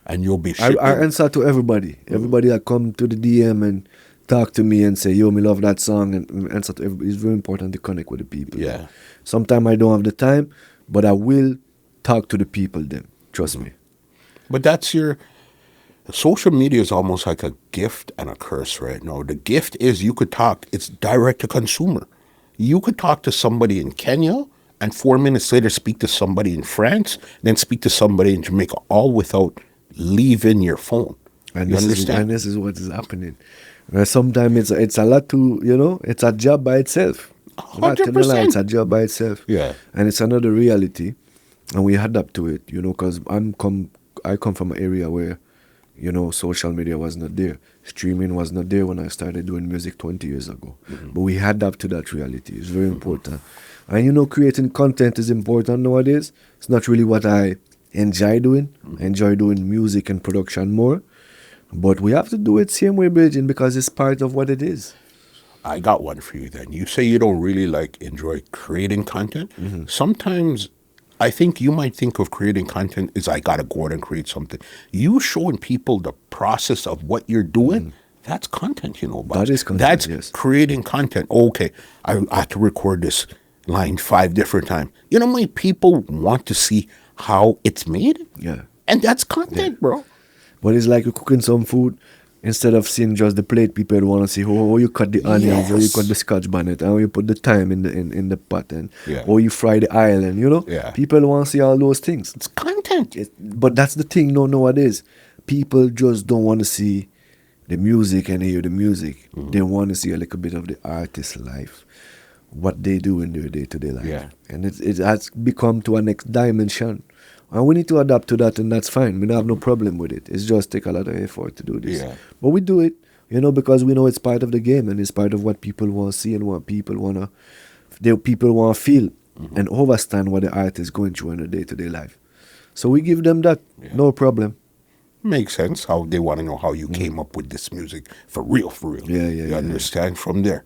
And you'll be I shipping. answer to everybody. Everybody that come to the DM and talk to me and say, yo, me love that song, and answer to everybody. It's very important to connect with the people. Yeah. Sometimes I don't have the time, but I will talk to the people then. Trust me. But that's social media is almost like a gift and a curse right now. The gift is you could talk, it's direct to consumer. You could talk to somebody in Kenya and 4 minutes later speak to somebody in France, then speak to somebody in Jamaica, all without leaving your phone. And you this understand? is what is happening. Sometimes it's a lot to, you know, it's a job by itself. Not to the lie, 100%. it's a job by itself. Yeah. And it's another reality. And we adapt to it, you know, because I come from an area where, you know, social media was not there. Streaming was not there when I started doing music 20 years ago. But we adapt to that reality. It's very important. And, you know, creating content is important nowadays. It's not really what I enjoy doing. I enjoy doing music and production more. But we have to do it same way, Bridging, because it's part of what it is. I got one for you then. You say you don't really enjoy creating content. Sometimes I think you might think of creating content as I gotta go out and create something. You showing people the process of what you're doing, that's content, boss. That is content, That's yes. creating content. Okay, I have to record this line 5 different times. You know how many people want to see how it's made? Yeah. And that's content, bro. But it's like you're cooking some food. Instead of seeing just the plate, people want to see how you cut the onions, how you Yes. cut the scotch bonnet, how you put the thyme in the pot, and Yeah. how you fry the island. Yeah. People want to see all those things. It's content. But that's the thing, no, nowadays. People just don't want to see the music and hear the music. They want to see a little bit of the artist's life, what they do in their day-to-day life. Yeah. And it has become to a next dimension. And we need to adapt to that, and that's fine. We don't have no problem with it. It's just take a lot of effort to do this. Yeah. But we do it, because we know it's part of the game, and it's part of what people want to see and what people want to feel and understand what the art is going through in their day-to-day life. So we give them that, no problem. Makes sense how they want to know how you came up with this music for real, for real. Yeah, You understand from there.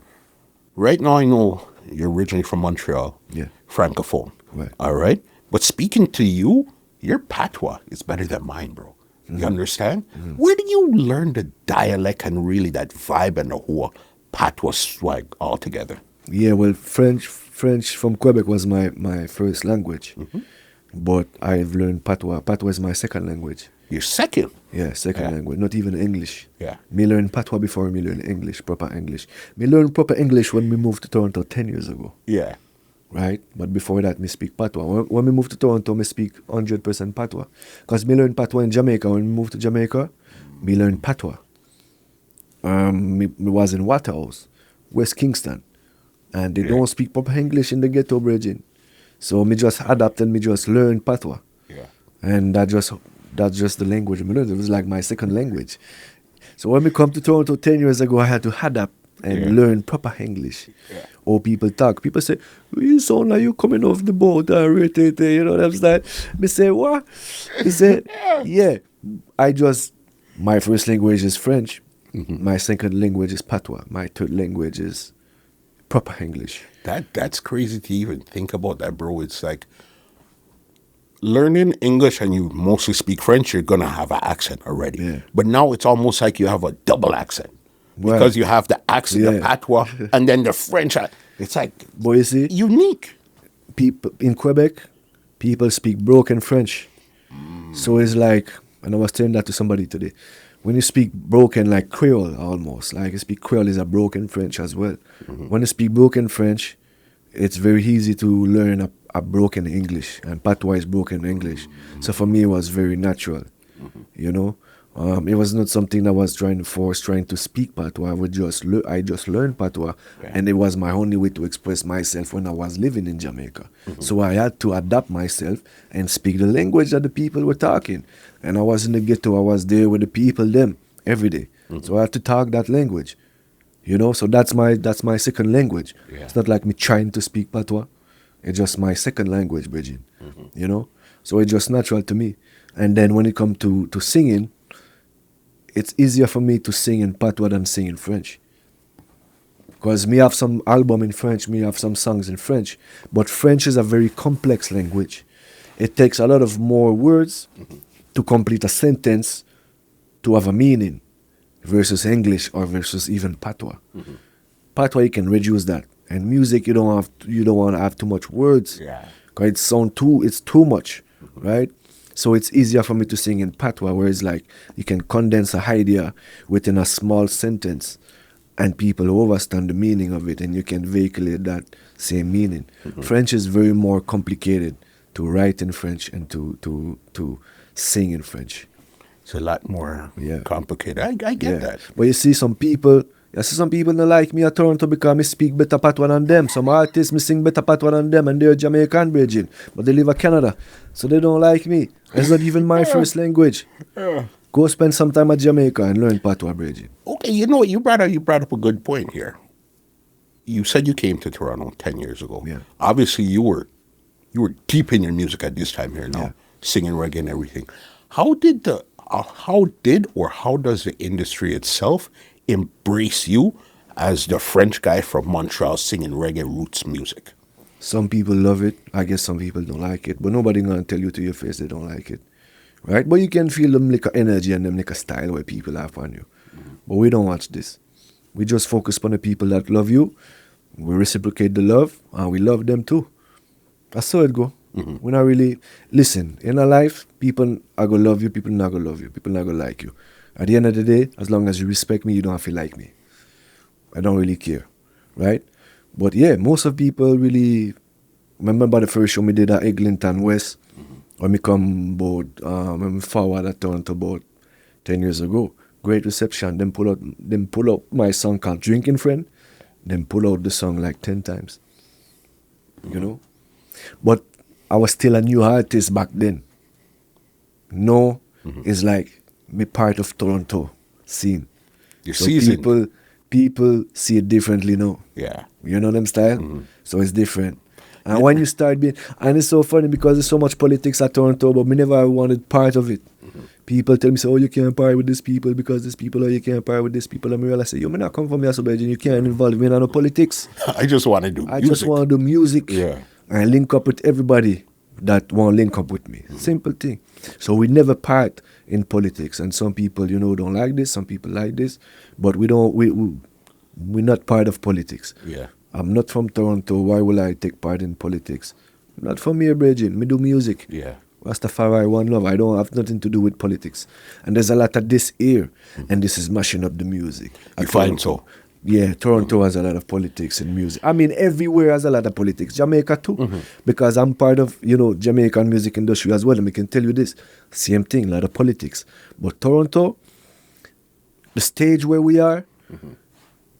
Right now, I know you're originally from Montreal. Yeah. Francophone. Right. All right. But speaking to you, your patois is better than mine, bro. You understand? Where do you learn the dialect and really that vibe and the whole patois swag altogether? Yeah, well, French from Quebec was my first language. But I've learned Patois. Patois is my second language. Your second. Yeah, second language, not even English. Yeah. Me learn Patois before me learn English, proper English. Me learn proper English when we moved to Toronto 10 years ago, Yeah. right? But before that, me speak Patois. When we moved to Toronto, me speak 100% Patois. Because me learn Patois in Jamaica. When we moved to Jamaica, me learn Patois. Me was in Waterhouse, West Kingston. And they don't speak proper English in the ghetto, Bridging. So me just adapt and me just learn Patois. Yeah. And that's just the language I learned. It was like my second language. So when we come to Toronto 10 years ago, I had to adapt and learn proper English. Yeah. Or people talk. People say, you sound like you coming off the boat. You know what I'm saying? Me say, what? He said, yeah. My first language is French. My second language is Patois. My third language is proper English. That's crazy to even think about that, bro. It's like learning English and you mostly speak French, you're gonna have an accent already. Yeah. But now it's almost like you have a double accent Right. because you have the accent, the Yeah. patois, and then the French. It's like But you see, unique. people in Quebec, people speak broken French. So it's like, and I was telling that to somebody today, when you speak broken like Creole almost, like you speak Creole is a broken French as well. When you speak broken French, it's very easy to learn a broken English, and Patois is broken English. So for me, it was very natural, It was not something that I was trying to speak Patois. I just learned Patois, and it was my only way to express myself when I was living in Jamaica. So I had to adapt myself and speak the language that the people were talking. And I was in the ghetto. I was there with the people them every day. So I had to talk that language, So that's my second language. Yeah. It's not like me trying to speak Patois. It's just my second language, Bridget. So it's just natural to me. And then when it comes to singing, it's easier for me to sing in Patois than sing in French. Because me have some album in French, me have some songs in French. But French is a very complex language. It takes a lot of more words to complete a sentence to have a meaning versus English or versus even Patois. Patois, you can reduce that. And music, you don't want to have too much words. Yeah. Because it's too much, right? So it's easier for me to sing in Patois, where it's like you can condense an idea within a small sentence and people understand the meaning of it, and you can vehiculate that same meaning. French is very more complicated to write in French and to sing in French. It's a lot more Yeah. complicated. I get that. But you see some people don't like me at Toronto because I speak better Patois than them. Some artists me sing better Patois than them, and they're Jamaican Virgin, but they live in Canada, so they don't like me. It's not even my first language. Go spend some time at Jamaica and learn Patois, Virgin. Okay, you know what? You brought up a good point here. You said you came to Toronto 10 years ago. Yeah. Obviously, you were deep in your music at this time here now, Yeah. singing reggae and everything. How does the industry itself embrace you as the French guy from Montreal singing reggae roots music? Some people love it. I guess some people don't like it. But nobody gonna tell you to your face they don't like it. Right? But you can feel them like a energy and them like a style where people have on you. But we don't watch this. We just focus on the people that love you. We reciprocate the love and we love them too. That's how it go. We not really listen, in our life, people are gonna love you, people not gonna love you, people not gonna like you. At the end of the day, as long as you respect me, you don't have to like me. I don't really care. Right? But yeah, most of people really remember the first show we did at Eglinton West. When we come about when we forward at Toronto about 10 years ago. Great reception. Them pull out my song called Drinking Friend. Then pull out the song like 10 times. You know? But I was still a new artist back then. No, it's like me part of Toronto scene. You're so seasoned. people see it differently now. Yeah. You know them style? So it's different. And when you start being, and it's so funny because there's so much politics at Toronto, but me never wanted part of it. People tell me, say, oh, you can't party with these people because these people, or you can't party with these people. And I realize, say, yo, me not come from here, so Belgium, you can't involve me in no politics. I just want to do I music. just want to do music. Yeah. And link up with everybody that want to link up with me. Simple thing. So we never part in politics. And some people, don't like this. Some people like this. But we're not part of politics. Yeah. I'm not from Toronto. Why will I take part in politics? I'm not from here, Bridget. Me do music. Yeah. Rastafari, one love. I don't have nothing to do with politics. And there's a lot of this here. And this is mashing up the music. You find so? Yeah, Toronto has a lot of politics in music. I mean, everywhere has a lot of politics. Jamaica too. Because I'm part of, Jamaican music industry as well. And I can tell you this. Same thing, a lot of politics. But Toronto, the stage where we are,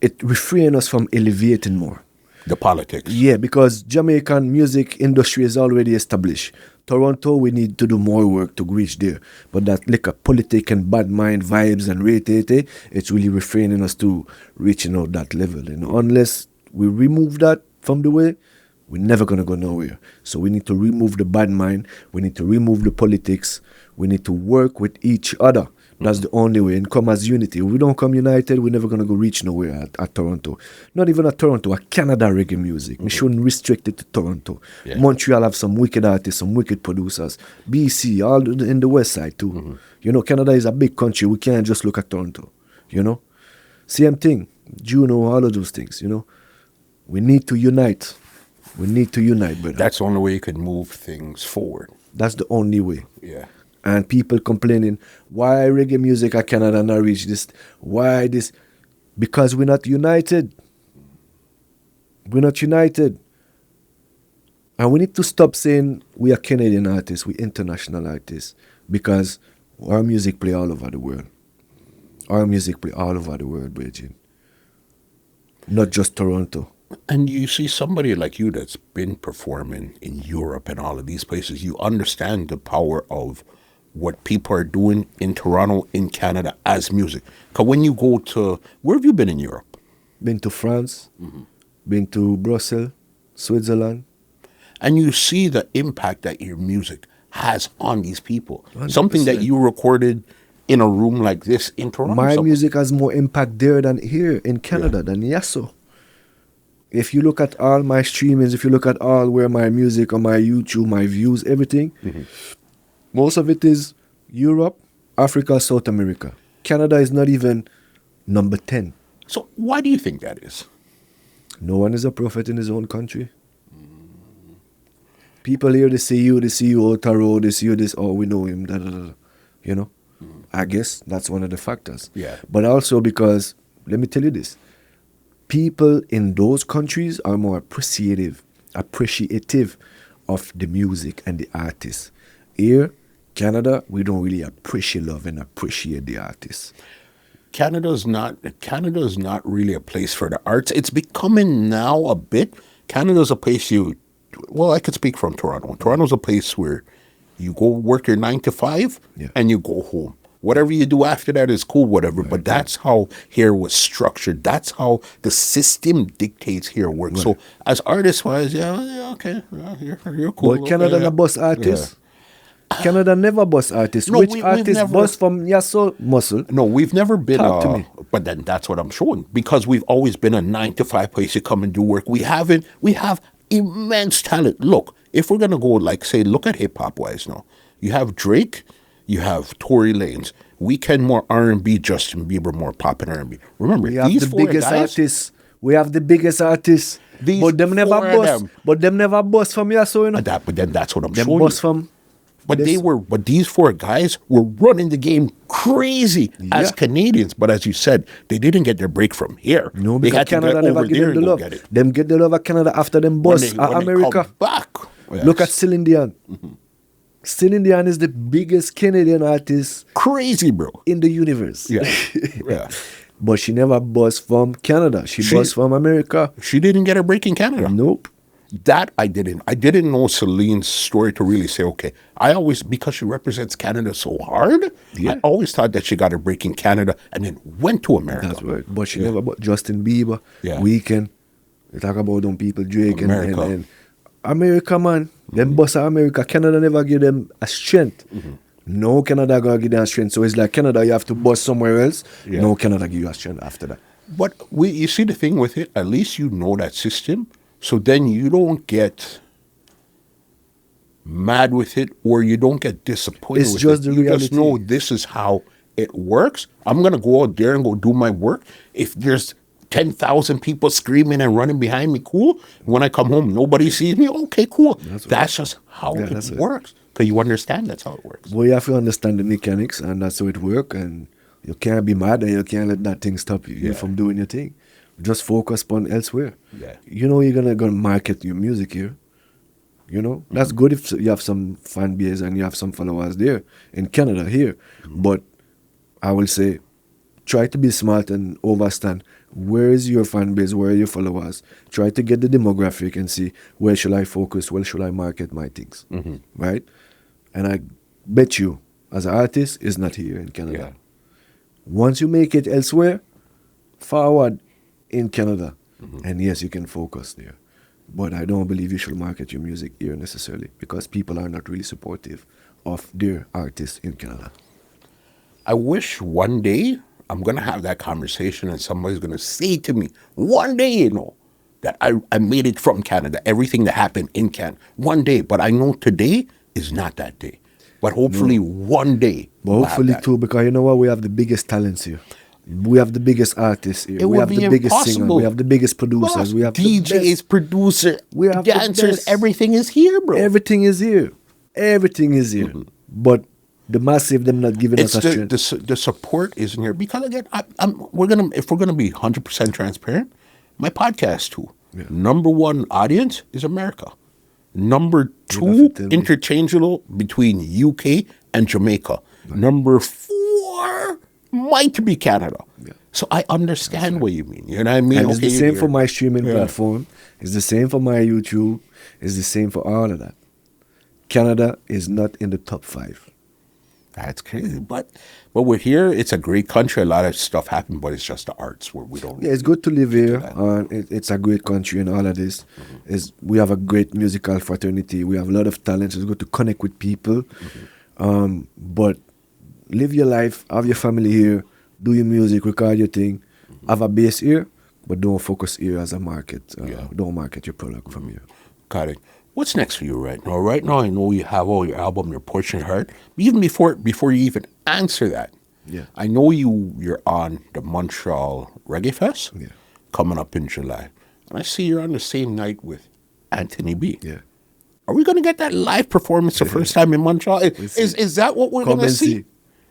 it refrains us from elevating more. The politics. Yeah, because Jamaican music industry is already established. Toronto, we need to do more work to reach there. But that like a politic and bad mind vibes and rate, it's really refraining us to reaching out that level. Unless we remove that from the way, we're never gonna go nowhere. So we need to remove the bad mind. We need to remove the politics. We need to work with each other. That's the only way. And come as unity. If we don't come united, we're never going to go reach nowhere at Toronto. Not even at Toronto, at Canada reggae music. We shouldn't restrict it to Toronto. Yeah. Montreal have some wicked artists, some wicked producers. BC, all in the west side too. Canada is a big country. We can't just look at Toronto. Same thing. Juno, all of those things, We need to unite. We need to unite, brother. That's the only way you can move things forward. That's the only way. Yeah. And people complaining, why reggae music at Canada not reach this? Why this? Because we're not united. We're not united. And we need to stop saying we are Canadian artists, we international artists. Because our music play all over the world. Our music play all over the world, Beijing. Not just Toronto. And you see somebody like you that's been performing in Europe and all of these places, you understand the power of what people are doing in Toronto, in Canada, as music. Because when you go to, where have you been in Europe? Been to France, been to Brussels, Switzerland. And you see the impact that your music has on these people. 100%. Something that you recorded in a room like this in Toronto. My music has more impact there than here in Canada, than Yasso. If you look at all my streamings, if you look at all where my music on my YouTube, my views, everything, most of it is Europe, Africa, South America. Canada is not even number 10. So why do you think that is? No one is a prophet in his own country. People here, they see you, oh, Taro, they see you, this, oh, we know him, da, da, da. I guess that's one of the factors. Yeah. But also because, let me tell you this, people in those countries are more appreciative of the music and the artists. Here, Canada, we don't really appreciate love and appreciate the artists. Canada's not really a place for the arts. It's becoming now a bit. Canada's a place I could speak from Toronto. Toronto's a place where you go work your 9 to 5 and you go home. Whatever you do after that is cool, whatever. Right. But that's how here was structured. That's how the system dictates here works. Right. So as artist-wise, okay, you're cool. Well, Canada na boss artist. Canada never bust artists. No, Which we've artist never- bust from Yasso Muscle? No, we've never been. Talk to me. But then that's what I'm showing, because we've always been a 9 to 5 place. You come and do work. We haven't. We have immense talent. Look, if we're gonna go, like, say, look at hip hop wise now. You have Drake, you have Tory Lanez. Weeknd more R&B, Justin Bieber more pop and R&B. Remember, We have these the four biggest guys. artists. We have the biggest artists. These But them never four of bust. them. But them never bust from Yasso, you know. But then that's what I'm Them showing bust you. from. But this- but these four guys were running the game crazy as Yeah. Canadians. But as you said, they didn't get their break from here. No, they because had to Canada get never over give there them the and go love. get it. Them get the love of Canada after them bust When they America. come back. Look at Yes. Celine Dion. Celine Dion is the biggest Canadian artist Crazy, bro. in the universe. Yeah. Yeah. But she never bust from Canada. She She- bust from America. She didn't get her break in Canada. Nope. That I didn't. I didn't know Celine's story to really say, okay. I always, because she represents Canada so hard, Yeah. I always thought that she got her break in Canada and then went to America. That's right. But she never bust Justin Bieber, Yeah. Weeknd. They talk about them people, Drake and America. and America, man. Them bust of America. Canada never give them a strength. No Canada gonna give them a strength. So it's like Canada, you have to bust somewhere else. Yeah. No Canada give you a strength after that. But you see the thing with it, at least you know that system, so then you don't get mad with it or you don't get disappointed It's with just it. the You just reality. know this is how it works. I'm going to go out there and go do my work. If there's 10,000 people screaming and running behind me, cool. When I come home, nobody sees me. Okay, cool. That's just how Yeah, that's it it. works. Because you understand that's how it works. But you have to understand the mechanics, and that's how it works. And you can't be mad, and you can't let that thing stop you Yeah. from doing your thing. Just focus on elsewhere. Yeah. You know you're gonna market your music here. You know that's good if you have some fan base and you have some followers there in Canada here. But I will say, try to be smart and understand where is your fan base, where are your followers. Try to get the demographic and see where should I focus, where should I market my things, right? And I bet you, as an artist, it's not here in Canada. Yeah. Once you make it elsewhere, forward in Canada, and yes, you can focus there. But I don't believe you should market your music here necessarily because people are not really supportive of their artists in Canada. I wish one day I'm going to have that conversation and somebody's going to say to me, one day, you know, that I made it from Canada, everything that happened in Canada. One day, but I know today is not that day. But hopefully one day. But we'll have hopefully that. too, because you know what, we have the biggest talents here. We have the biggest artists here. It We would have be the biggest singers. impossible. We have the biggest producers. Boss, We have the DJs, best. producer, We have the dancers, best. everything is here, bro. Everything is here. Everything is here. But the massive, them not giving It's us a strength. the support isn't here because again, if we're gonna be 100% transparent, my podcast too. Yeah. Number one audience is America. Number You two, have to tell me. interchangeable between UK and Jamaica. Number four might be Canada. Yeah. So I understand what you mean. You know what I mean? And it's the same for you're- my streaming Yeah. platform. It's the same for my YouTube. It's the same for all of that. Canada is not in the top 5. That's crazy, but we're here. It's a great country. A lot of stuff happened, but it's just the arts where we don't. Yeah, it's good to live here. that. It's a great country and all of this. We have a great musical fraternity. We have a lot of talent. It's good to connect with people. But live your life, have your family here, do your music, record your thing, have a base here, but don't focus here as a market. Don't market your product from here. Got it. What's next for you right now? Right now, I know you have all your album, your Portion Heart. Even before you even answer that, Yeah. I know you're on the Montreal Reggae Fest Yeah. coming up in July, and I see you're on the same night with Anthony B. Yeah. Are we going to get that live performance the first time in Montreal? Is that what we're Come going to and see.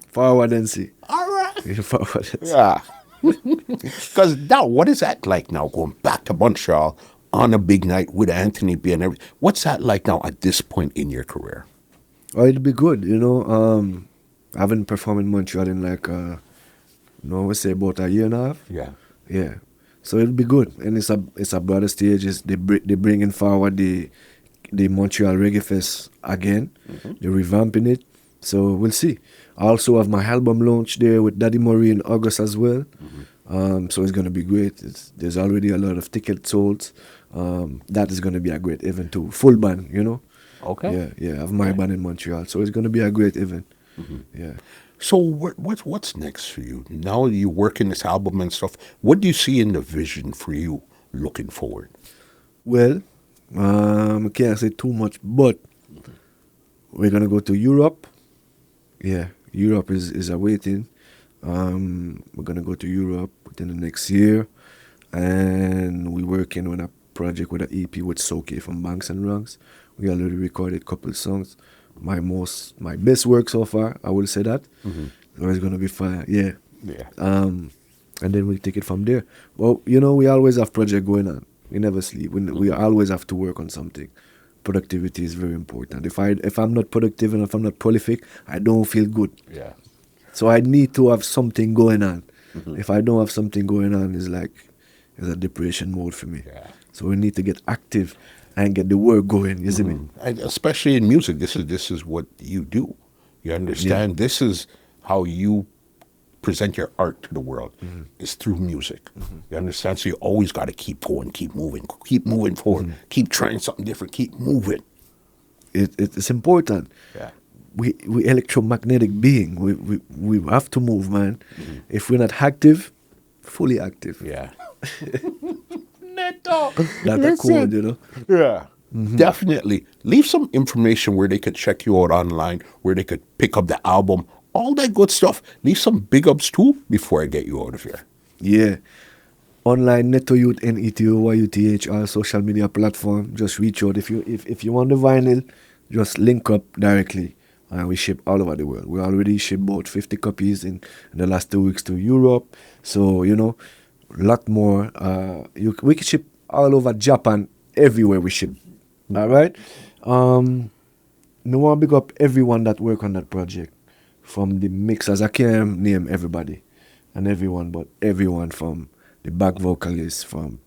Forward and see. All right. Forward and see. Yeah. Because now, what is that like now, going back to Montreal on a big night with Anthony B and everything? What's that like now at this point in your career? Oh, it'll be good, you know. I haven't performed in Montreal in like, we say about a year and a half. Yeah. Yeah, so it'll be good, and it's a broader stage. They bringing forward the Montreal Reggae Fest again. They're revamping it, so we'll see. I also have my album launch there with Daddy Murray in August as well. So it's gonna be great. There's already a lot of tickets sold. That is gonna be a great event too. Full band, you know. Okay. Yeah, I have my band in Montreal. So it's going to be a great event. Yeah. So what's next for you? Now you work in this album and stuff. What do you see in the vision for you looking forward? Well, I can't say too much, but we're going to go to Europe. Yeah, Europe is awaiting. We're going to go to Europe within the next year. And we're working on a project with an EP with Soke from Banks and Ranks. We already recorded a couple songs. My best work so far, I will say that. So it's gonna be fire, yeah. Yeah. And then we take it from there. Well, you know, we always have project going on. We never sleep. We always have to work on something. Productivity is very important. If I'm not productive and if I'm not prolific, I don't feel good. Yeah. So I need to have something going on. If I don't have something going on, it's a depression mode for me. Yeah. So we need to get active and get the work going. You see me? And especially in music, this is what you do. You understand? This is how you present your art to the world. Is through music. You understand? So you always got to keep going, keep moving forward, keep trying something different, keep moving. It's important. Yeah. We electromagnetic being. We have to move, man. If we're not active, fully active. Yeah. Neto. That's a code, you know. Yeah. Definitely. Leave some information where they could check you out online, where they could pick up the album, all that good stuff. Leave some big ups too before I get you out of here. Yeah. Online Neto Yuth, NETOYUTH, all social media platform. Just reach out. If you want the vinyl, just link up directly. And we ship all over the world. We already shipped about 50 copies in the last 2 weeks to Europe. So, you know, a lot more. We can ship all over Japan, everywhere we ship. All right? I want to big up everyone that work on that project. From the mixers, I can't name everybody and everyone, but everyone from the back vocalists, from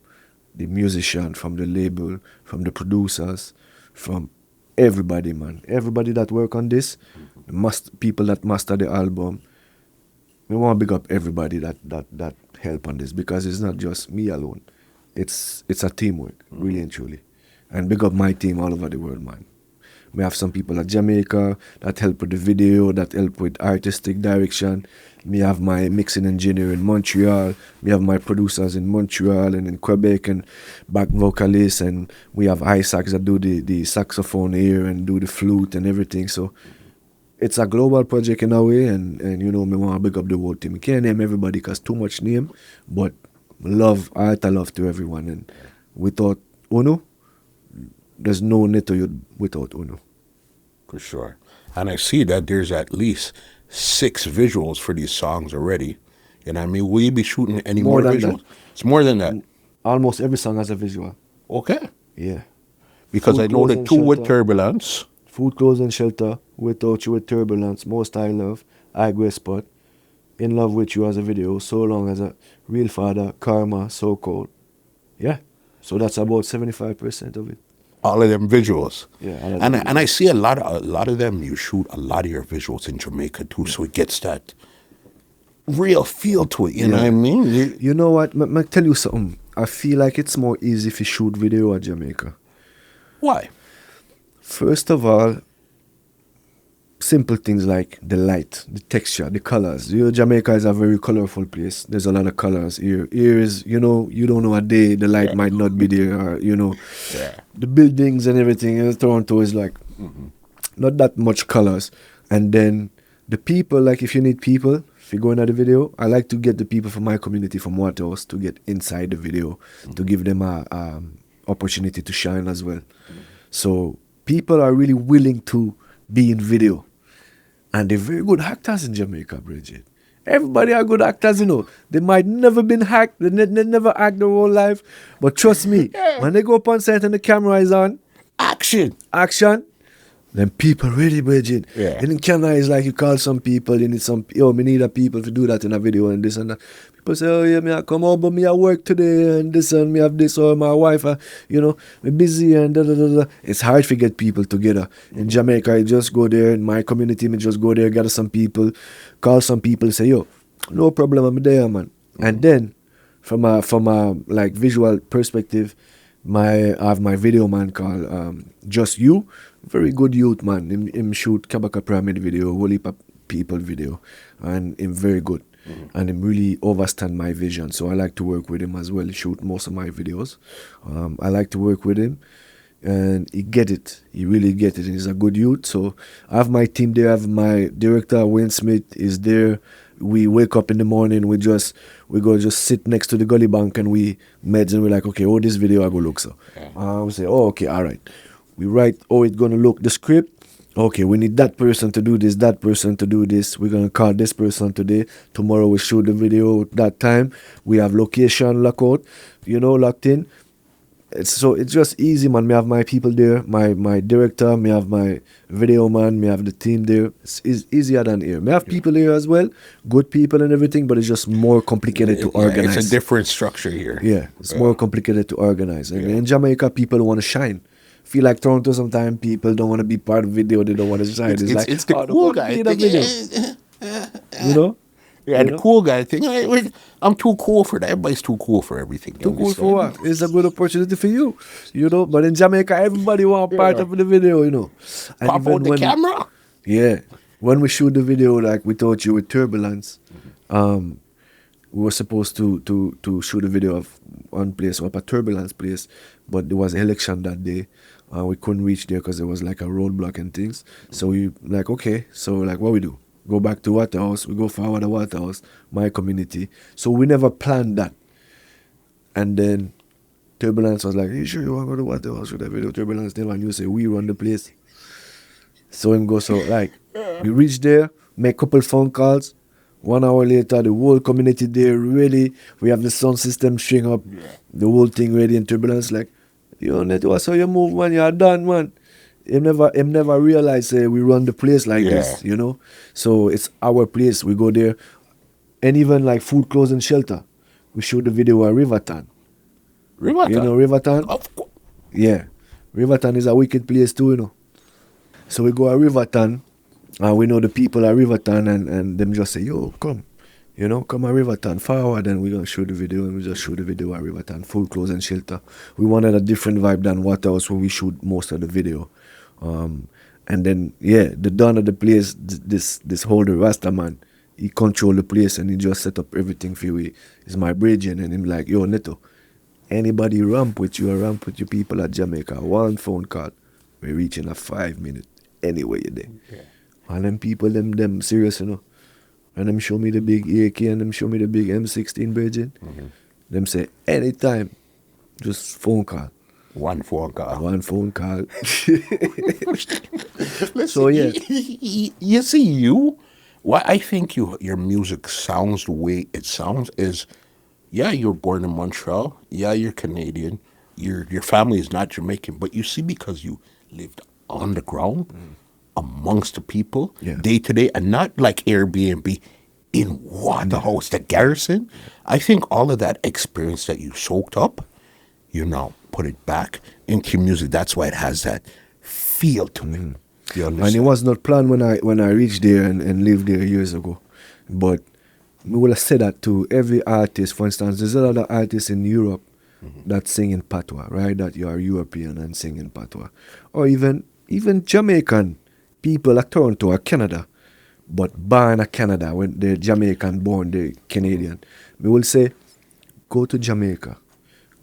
the musician, from the label, from the producers, from everybody, man. Everybody that work on this, people that master the album. We want to big up everybody that help on this, because it's not just me alone. It's a teamwork, really and truly. And big up my team all over the world, man. We have some people at Jamaica that help with the video, that help with artistic direction. Me have my mixing engineer in Montreal. Me have my producers in Montreal and in Quebec and back vocalists. And we have high sax that do the saxophone here and do the flute and everything. So it's a global project in a way. And you know, me want to big up the whole team. I can't name everybody because too much name. But love to everyone. And without Uno, there's no Neto Yuth without Uno. For sure. And I see that there's at least 6 visuals for these songs already. You know what I mean? Will you be shooting any more visuals? That. It's more than that. Almost every song has a visual. Okay. Yeah. Because Food, I know Clothes the and 2 with Shelter. Turbulence. Food, Clothes and Shelter, Without You with Turbulence, Most I Love, I Grey Spot, In Love With You as a video, So Long as a Real Father, Karma, So Cold. Yeah. So that's about 75% of it. All of them visuals. Yeah. And I see a lot of them, you shoot a lot of your visuals in Jamaica too, so it gets that real feel to it, you know what I mean? You know what? I'll tell you something. I feel like it's more easy if you shoot video at Jamaica. Why? First of all, simple things like the light, the texture, the colors. You know, Jamaica is a very colorful place. There's a lot of colors here. Here is, you know, you don't know a day the light might not be there, or, you know, the buildings and everything. In Toronto is like not that much colors. And then the people, like if you need people, if you go into the video, I like to get the people from my community, from Waterhouse, to get inside the video, to give them a opportunity to shine as well. So people are really willing to be in video. And they're very good actors in Jamaica, Bridget. Everybody are good actors, you know. They might never been hacked. They never act their whole life. But trust me, when they go up on set and the camera is on, Action. then people really, Bridget. Yeah. And in Canada, it's like you call some people, you need some, me need a people to do that in a video and this and that. People say, oh yeah, me I come out, but me I work today and this and me have this, or my wife, you know, me busy and da da da da. It's hard to get people together. In Jamaica, I just go there, in my community, me just go there, gather some people, call some people, say, yo, no problem, I'm there, man. And then, from a like visual perspective, I have my video man called Just You. Very good youth man. Him shoot Kabaka Pyramid video, whole heap of people video, and him very good. And him really overstand my vision. So I like to work with him as well. He shoot most of my videos. I like to work with him, and he get it. He really get it. He's a good youth. So I have my team there. I have my director Wayne Smith is there. We wake up in the morning. We go just sit next to the gully bank and we meds and we're like, okay, oh, this video I go look so. We say, oh, okay, all right. We write, oh, it's gonna look the script. Okay, we need that person to do this, that person to do this. We're gonna call this person today. Tomorrow we shoot the video that time. We have location locked in. It's just easy, man. Me have my people there, my director, me have my video man, me have the team there. It's easier than here. Me have people here as well, good people and everything, but it's just more complicated to organize. It's a different structure here. Yeah, it's more complicated to organize. And in Jamaica, people want to shine. Feel like Toronto sometimes people don't want to be part of video, they don't want to shine. It's the cool guy thing. You know? Yeah, the cool guy thing. I'm too cool for that. Everybody's too cool for everything. Too cool for what? It's a good opportunity for you. But in Jamaica, everybody want part of the video, And pop out the camera? Yeah. When we shoot the video, like we told you with Turbulence, we were supposed to shoot a video of one place, up a Turbulence place, but there was an election that day. We couldn't reach there because there was like a roadblock and things. So we like, okay, so like what we do? Go back to Waterhouse, we go forward to Waterhouse, my community. So we never planned that. And then Turbulence was like, you sure you want to go to Waterhouse with that video? Turbulence then and you say, we run the place. So him go, so like, we reach there, make a couple phone calls. 1 hour later, the whole community there ready. We have the sound system string up, the whole thing ready, and Turbulence like, yo, Neto, I saw you move, man, you're done, man. Him never realized we run the place like this, So it's our place. We go there, and even like food, clothes, and shelter. We shoot the video at Riverton. Riverton? You know Riverton? Of course. Yeah. Riverton is a wicked place too, So we go at Riverton, and we know the people at Riverton, and them just say, yo, come. Come at Riverton, forward, and we're going to shoot the video, and we just shoot the video at Riverton, full clothes and shelter. We wanted a different vibe than Waterhouse where we shoot most of the video. And then, the don of the place, this holder Rasta man, he control the place and he just set up everything for you. He's my bridge, and him like, yo, Neto, anybody ramp with you or ramp with your people at Jamaica, one phone call, we reach in a 5 minutes, anywhere you're there. Yeah. And them people, them serious, And them show me the big AK and them show me the big M16 bridging. Them say, anytime, just phone call. One phone call. One phone call. Listen, so, yeah. You see, what I think your music sounds the way it sounds is, you're born in Montreal. Yeah, you're Canadian. Your family is not Jamaican. But you see, because you lived on the ground, amongst the people, day to day, and not like Airbnb, in Waterhouse, the garrison. I think all of that experience that you soaked up, put it back into music. That's why it has that feel to it. You understand? And it was not planned when I reached there and lived there years ago. But we will have said that to every artist. For instance, there's a lot of artists in Europe that sing in Patois, right? That you are European and sing in Patois. Or even Jamaican people at Toronto or Canada, but born in Canada, when they're Jamaican born, they're Canadian. We will say, go to Jamaica,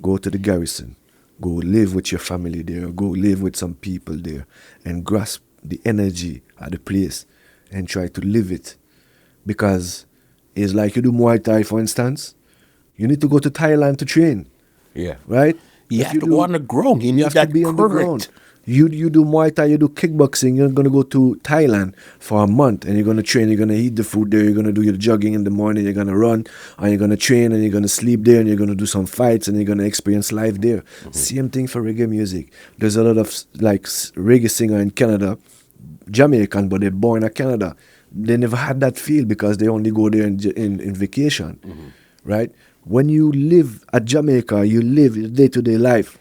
go to the garrison, go live with your family there, go live with some people there, and grasp the energy of the place and try to live it. Because it's like you do Muay Thai, for instance, you need to go to Thailand to train. Yeah. Right? You have to go on the ground. You need have that to be on the current. ground. You do Muay Thai, you do kickboxing, you're going to go to Thailand for a month and you're going to train, you're going to eat the food there, you're going to do your jogging in the morning, you're going to run, and you're going to train, and you're going to sleep there, and you're going to do some fights, and you're going to experience life there. Same thing for reggae music. There's a lot of like reggae singer in Canada, Jamaican, but they're born in Canada. They never had that feel because they only go there in vacation, right? When you live at Jamaica, you live your day-to-day life.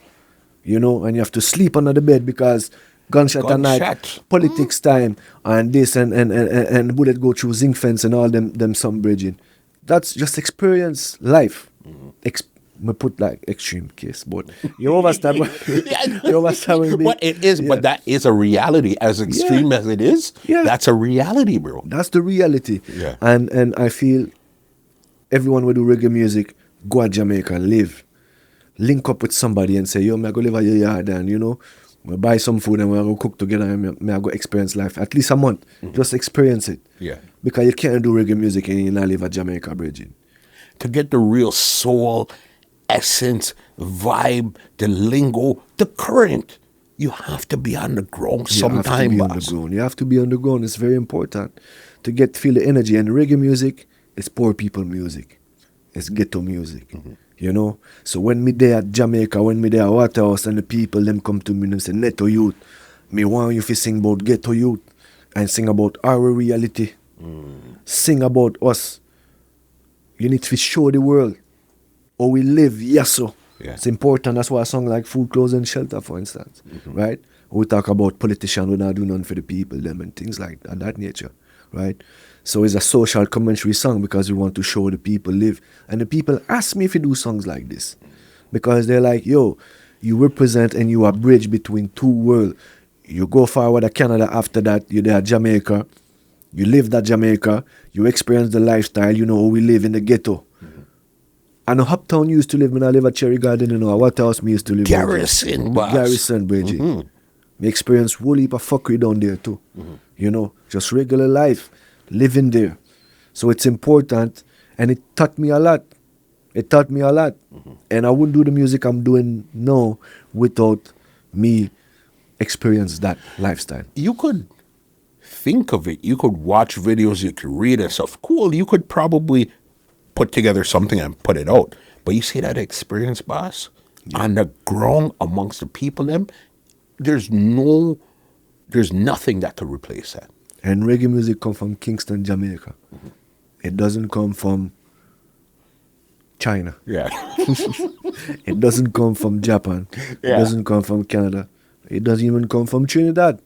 And you have to sleep under the bed because gunshot at night, politics time, and this and bullet go through zinc fence and all them some bridging. That's just experience life. me put like extreme case, but you understand what you understand what I mean? But it is, but that is a reality. As extreme as it is, Yeah. that's a reality, bro. That's the reality. Yeah. And I feel everyone will do reggae music, go to Jamaica, live, link up with somebody and say, yo, me I go live at your yard and we buy some food and we go cook together and me I go experience life at least a month. Just experience it. Yeah. Because you can't do reggae music and you not live at Jamaica, Bridget. To get the real soul, essence, vibe, the lingo, the current, you have to be on the ground sometime, boss. You have to be on the ground. It's very important to feel the energy. And reggae music is poor people music. It's ghetto music. So when me there at Jamaica, when me there at Waterhouse and the people them come to me and say, Neto Yuth, me want you to sing about ghetto youth and sing about our reality. Sing about us. You need to show the world how we live, yes, so. Yeah. It's important. That's why a song like Food, Clothes and Shelter, for instance, right? We talk about politicians who not do nothing for the people, them and things like that nature, right? So it's a social commentary song because we want to show the people live. And the people ask me if you do songs like this because they're like, yo, you represent and you are bridge between two worlds. You go forward to Canada after that, you're there at Jamaica. You live that Jamaica, you experience the lifestyle, you know how we live in the ghetto. And Uptown used to live, I live at Cherry Garden, Waterhouse me used to live. Garrison, boss. Garrison, Bridget. Me experience whole heap of fuckery down there too. Just regular life, living there. So it's important, and it taught me a lot. And I wouldn't do the music I'm doing now without me experience that lifestyle. You could think of it. You could watch videos. You could read and stuff. Cool. You could probably put together something and put it out. But you see that experience, boss, on the ground amongst the people, there's nothing that could replace that. And reggae music come from Kingston, Jamaica. It doesn't come from China. Yeah. It doesn't come from Japan. Yeah. It doesn't come from Canada. It doesn't even come from Trinidad.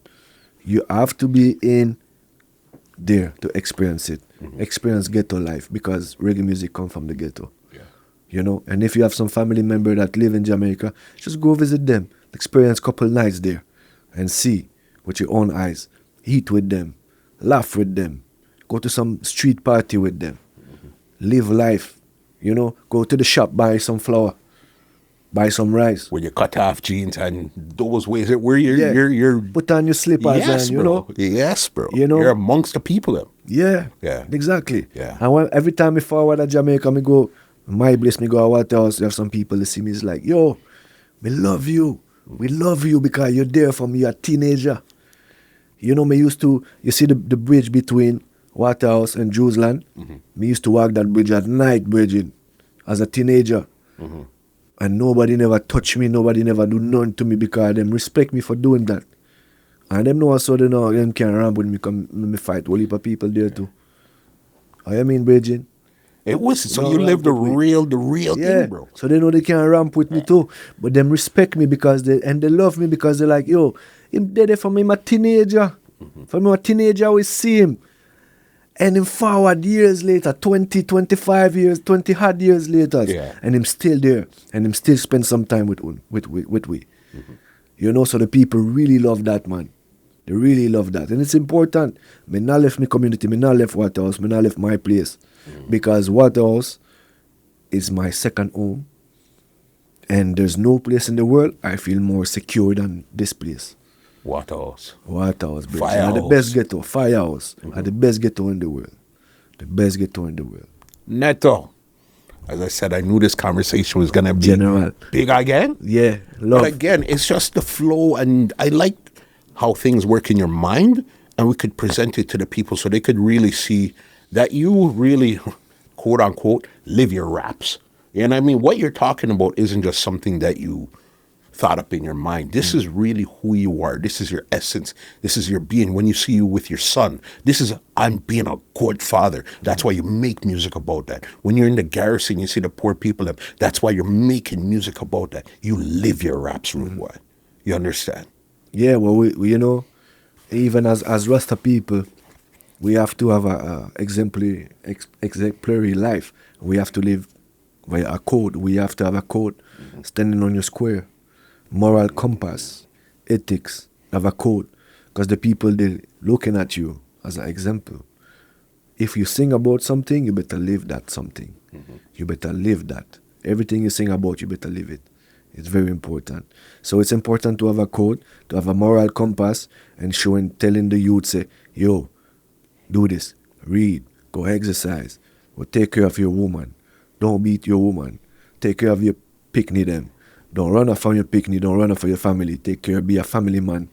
You have to be in there to experience it. Experience ghetto life because reggae music come from the ghetto. Yeah. And if you have some family member that live in Jamaica, just go visit them. Experience couple nights there and see with your own eyes. Eat with them. Laugh with them. Go to some street party with them. Live life. Go to the shop, buy some flour. Buy some rice. With your cut off jeans and those ways that where you're put on your slippers yes, and bro. Yes, bro. You're amongst the people. Yeah. Yeah. Exactly. Yeah. And every time I forward to Jamaica, me go my place, me go to Waterhouse, you have some people that see me, it's like, yo, we love you. We love you because you're there for me, you're a teenager. Me used to, you see the bridge between Waterhouse and Jewsland? Me used to walk that bridge at night, Bridget, as a teenager. And nobody never touch me, nobody never do nothing to me because them respect me for doing that. And them know also they know them can't ramp with me come me fight whole heap of people there too. I mean, Bridget. It was so you lived the real thing, bro. So they know they can't ramp with me too. But them respect me because they love me because they're like, yo, him dead for me, I'm a teenager. For me, a teenager, we see him. And him forward years later, 20, 25 years, 20 hard years later. Yeah. And him still there. And him still spend some time with we. So the people really love that, man. They really love that. And it's important. Me not left my community, me not left Waterhouse, me not left my place. Because Waterhouse is my second home. And there's no place in the world I feel more secure than this place. Waterhouse. Waterhouse, bro. Firehouse. The best ghetto. Firehouse. Are the best ghetto in the world. The best ghetto in the world. Neto. As I said, I knew this conversation was going to be General. big again. Yeah, love. But again, it's just the flow, and I like how things work in your mind, and we could present it to the people so they could really see that you really, quote unquote, live your raps. You know what I mean? What you're talking about isn't just something that you thought up in your mind. This is really who you are. This is your essence. This is your being. When you see you with your son, this is, I'm being a good father. That's why you make music about that. When you're in the garrison, you see the poor people, that's why you're making music about that. You live your raps, rude boy. You understand? Yeah, well, we even as Rasta people, we have to have a exemplary life. We have to live via a code. We have to have a code standing on your square. Moral compass, ethics, have a code. Because the people, they looking at you as an example. If you sing about something, you better live that something. You better live that. Everything you sing about, you better live it. It's very important. So it's important to have a code, to have a moral compass, and showing, telling the youth, say, yo, do this, read, go exercise, or take care of your woman. Don't beat your woman. Take care of your picnic them. Don't run off from your picnic, don't run off for your family. Take care, be a family man.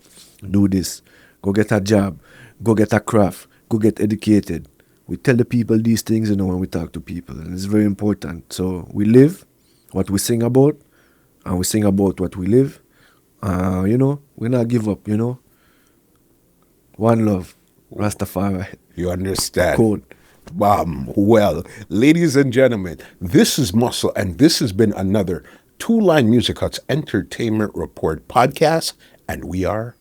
Do this. Go get a job, go get a craft, go get educated. We tell the people these things, when we talk to people, and it's very important. So we live what we sing about, and we sing about what we live. We not give up, One love, Rastafari. You understand? Code. Well, ladies and gentlemen, this is Muscle, and this has been another Two Line Music Hut's Entertainment Report podcast, and we are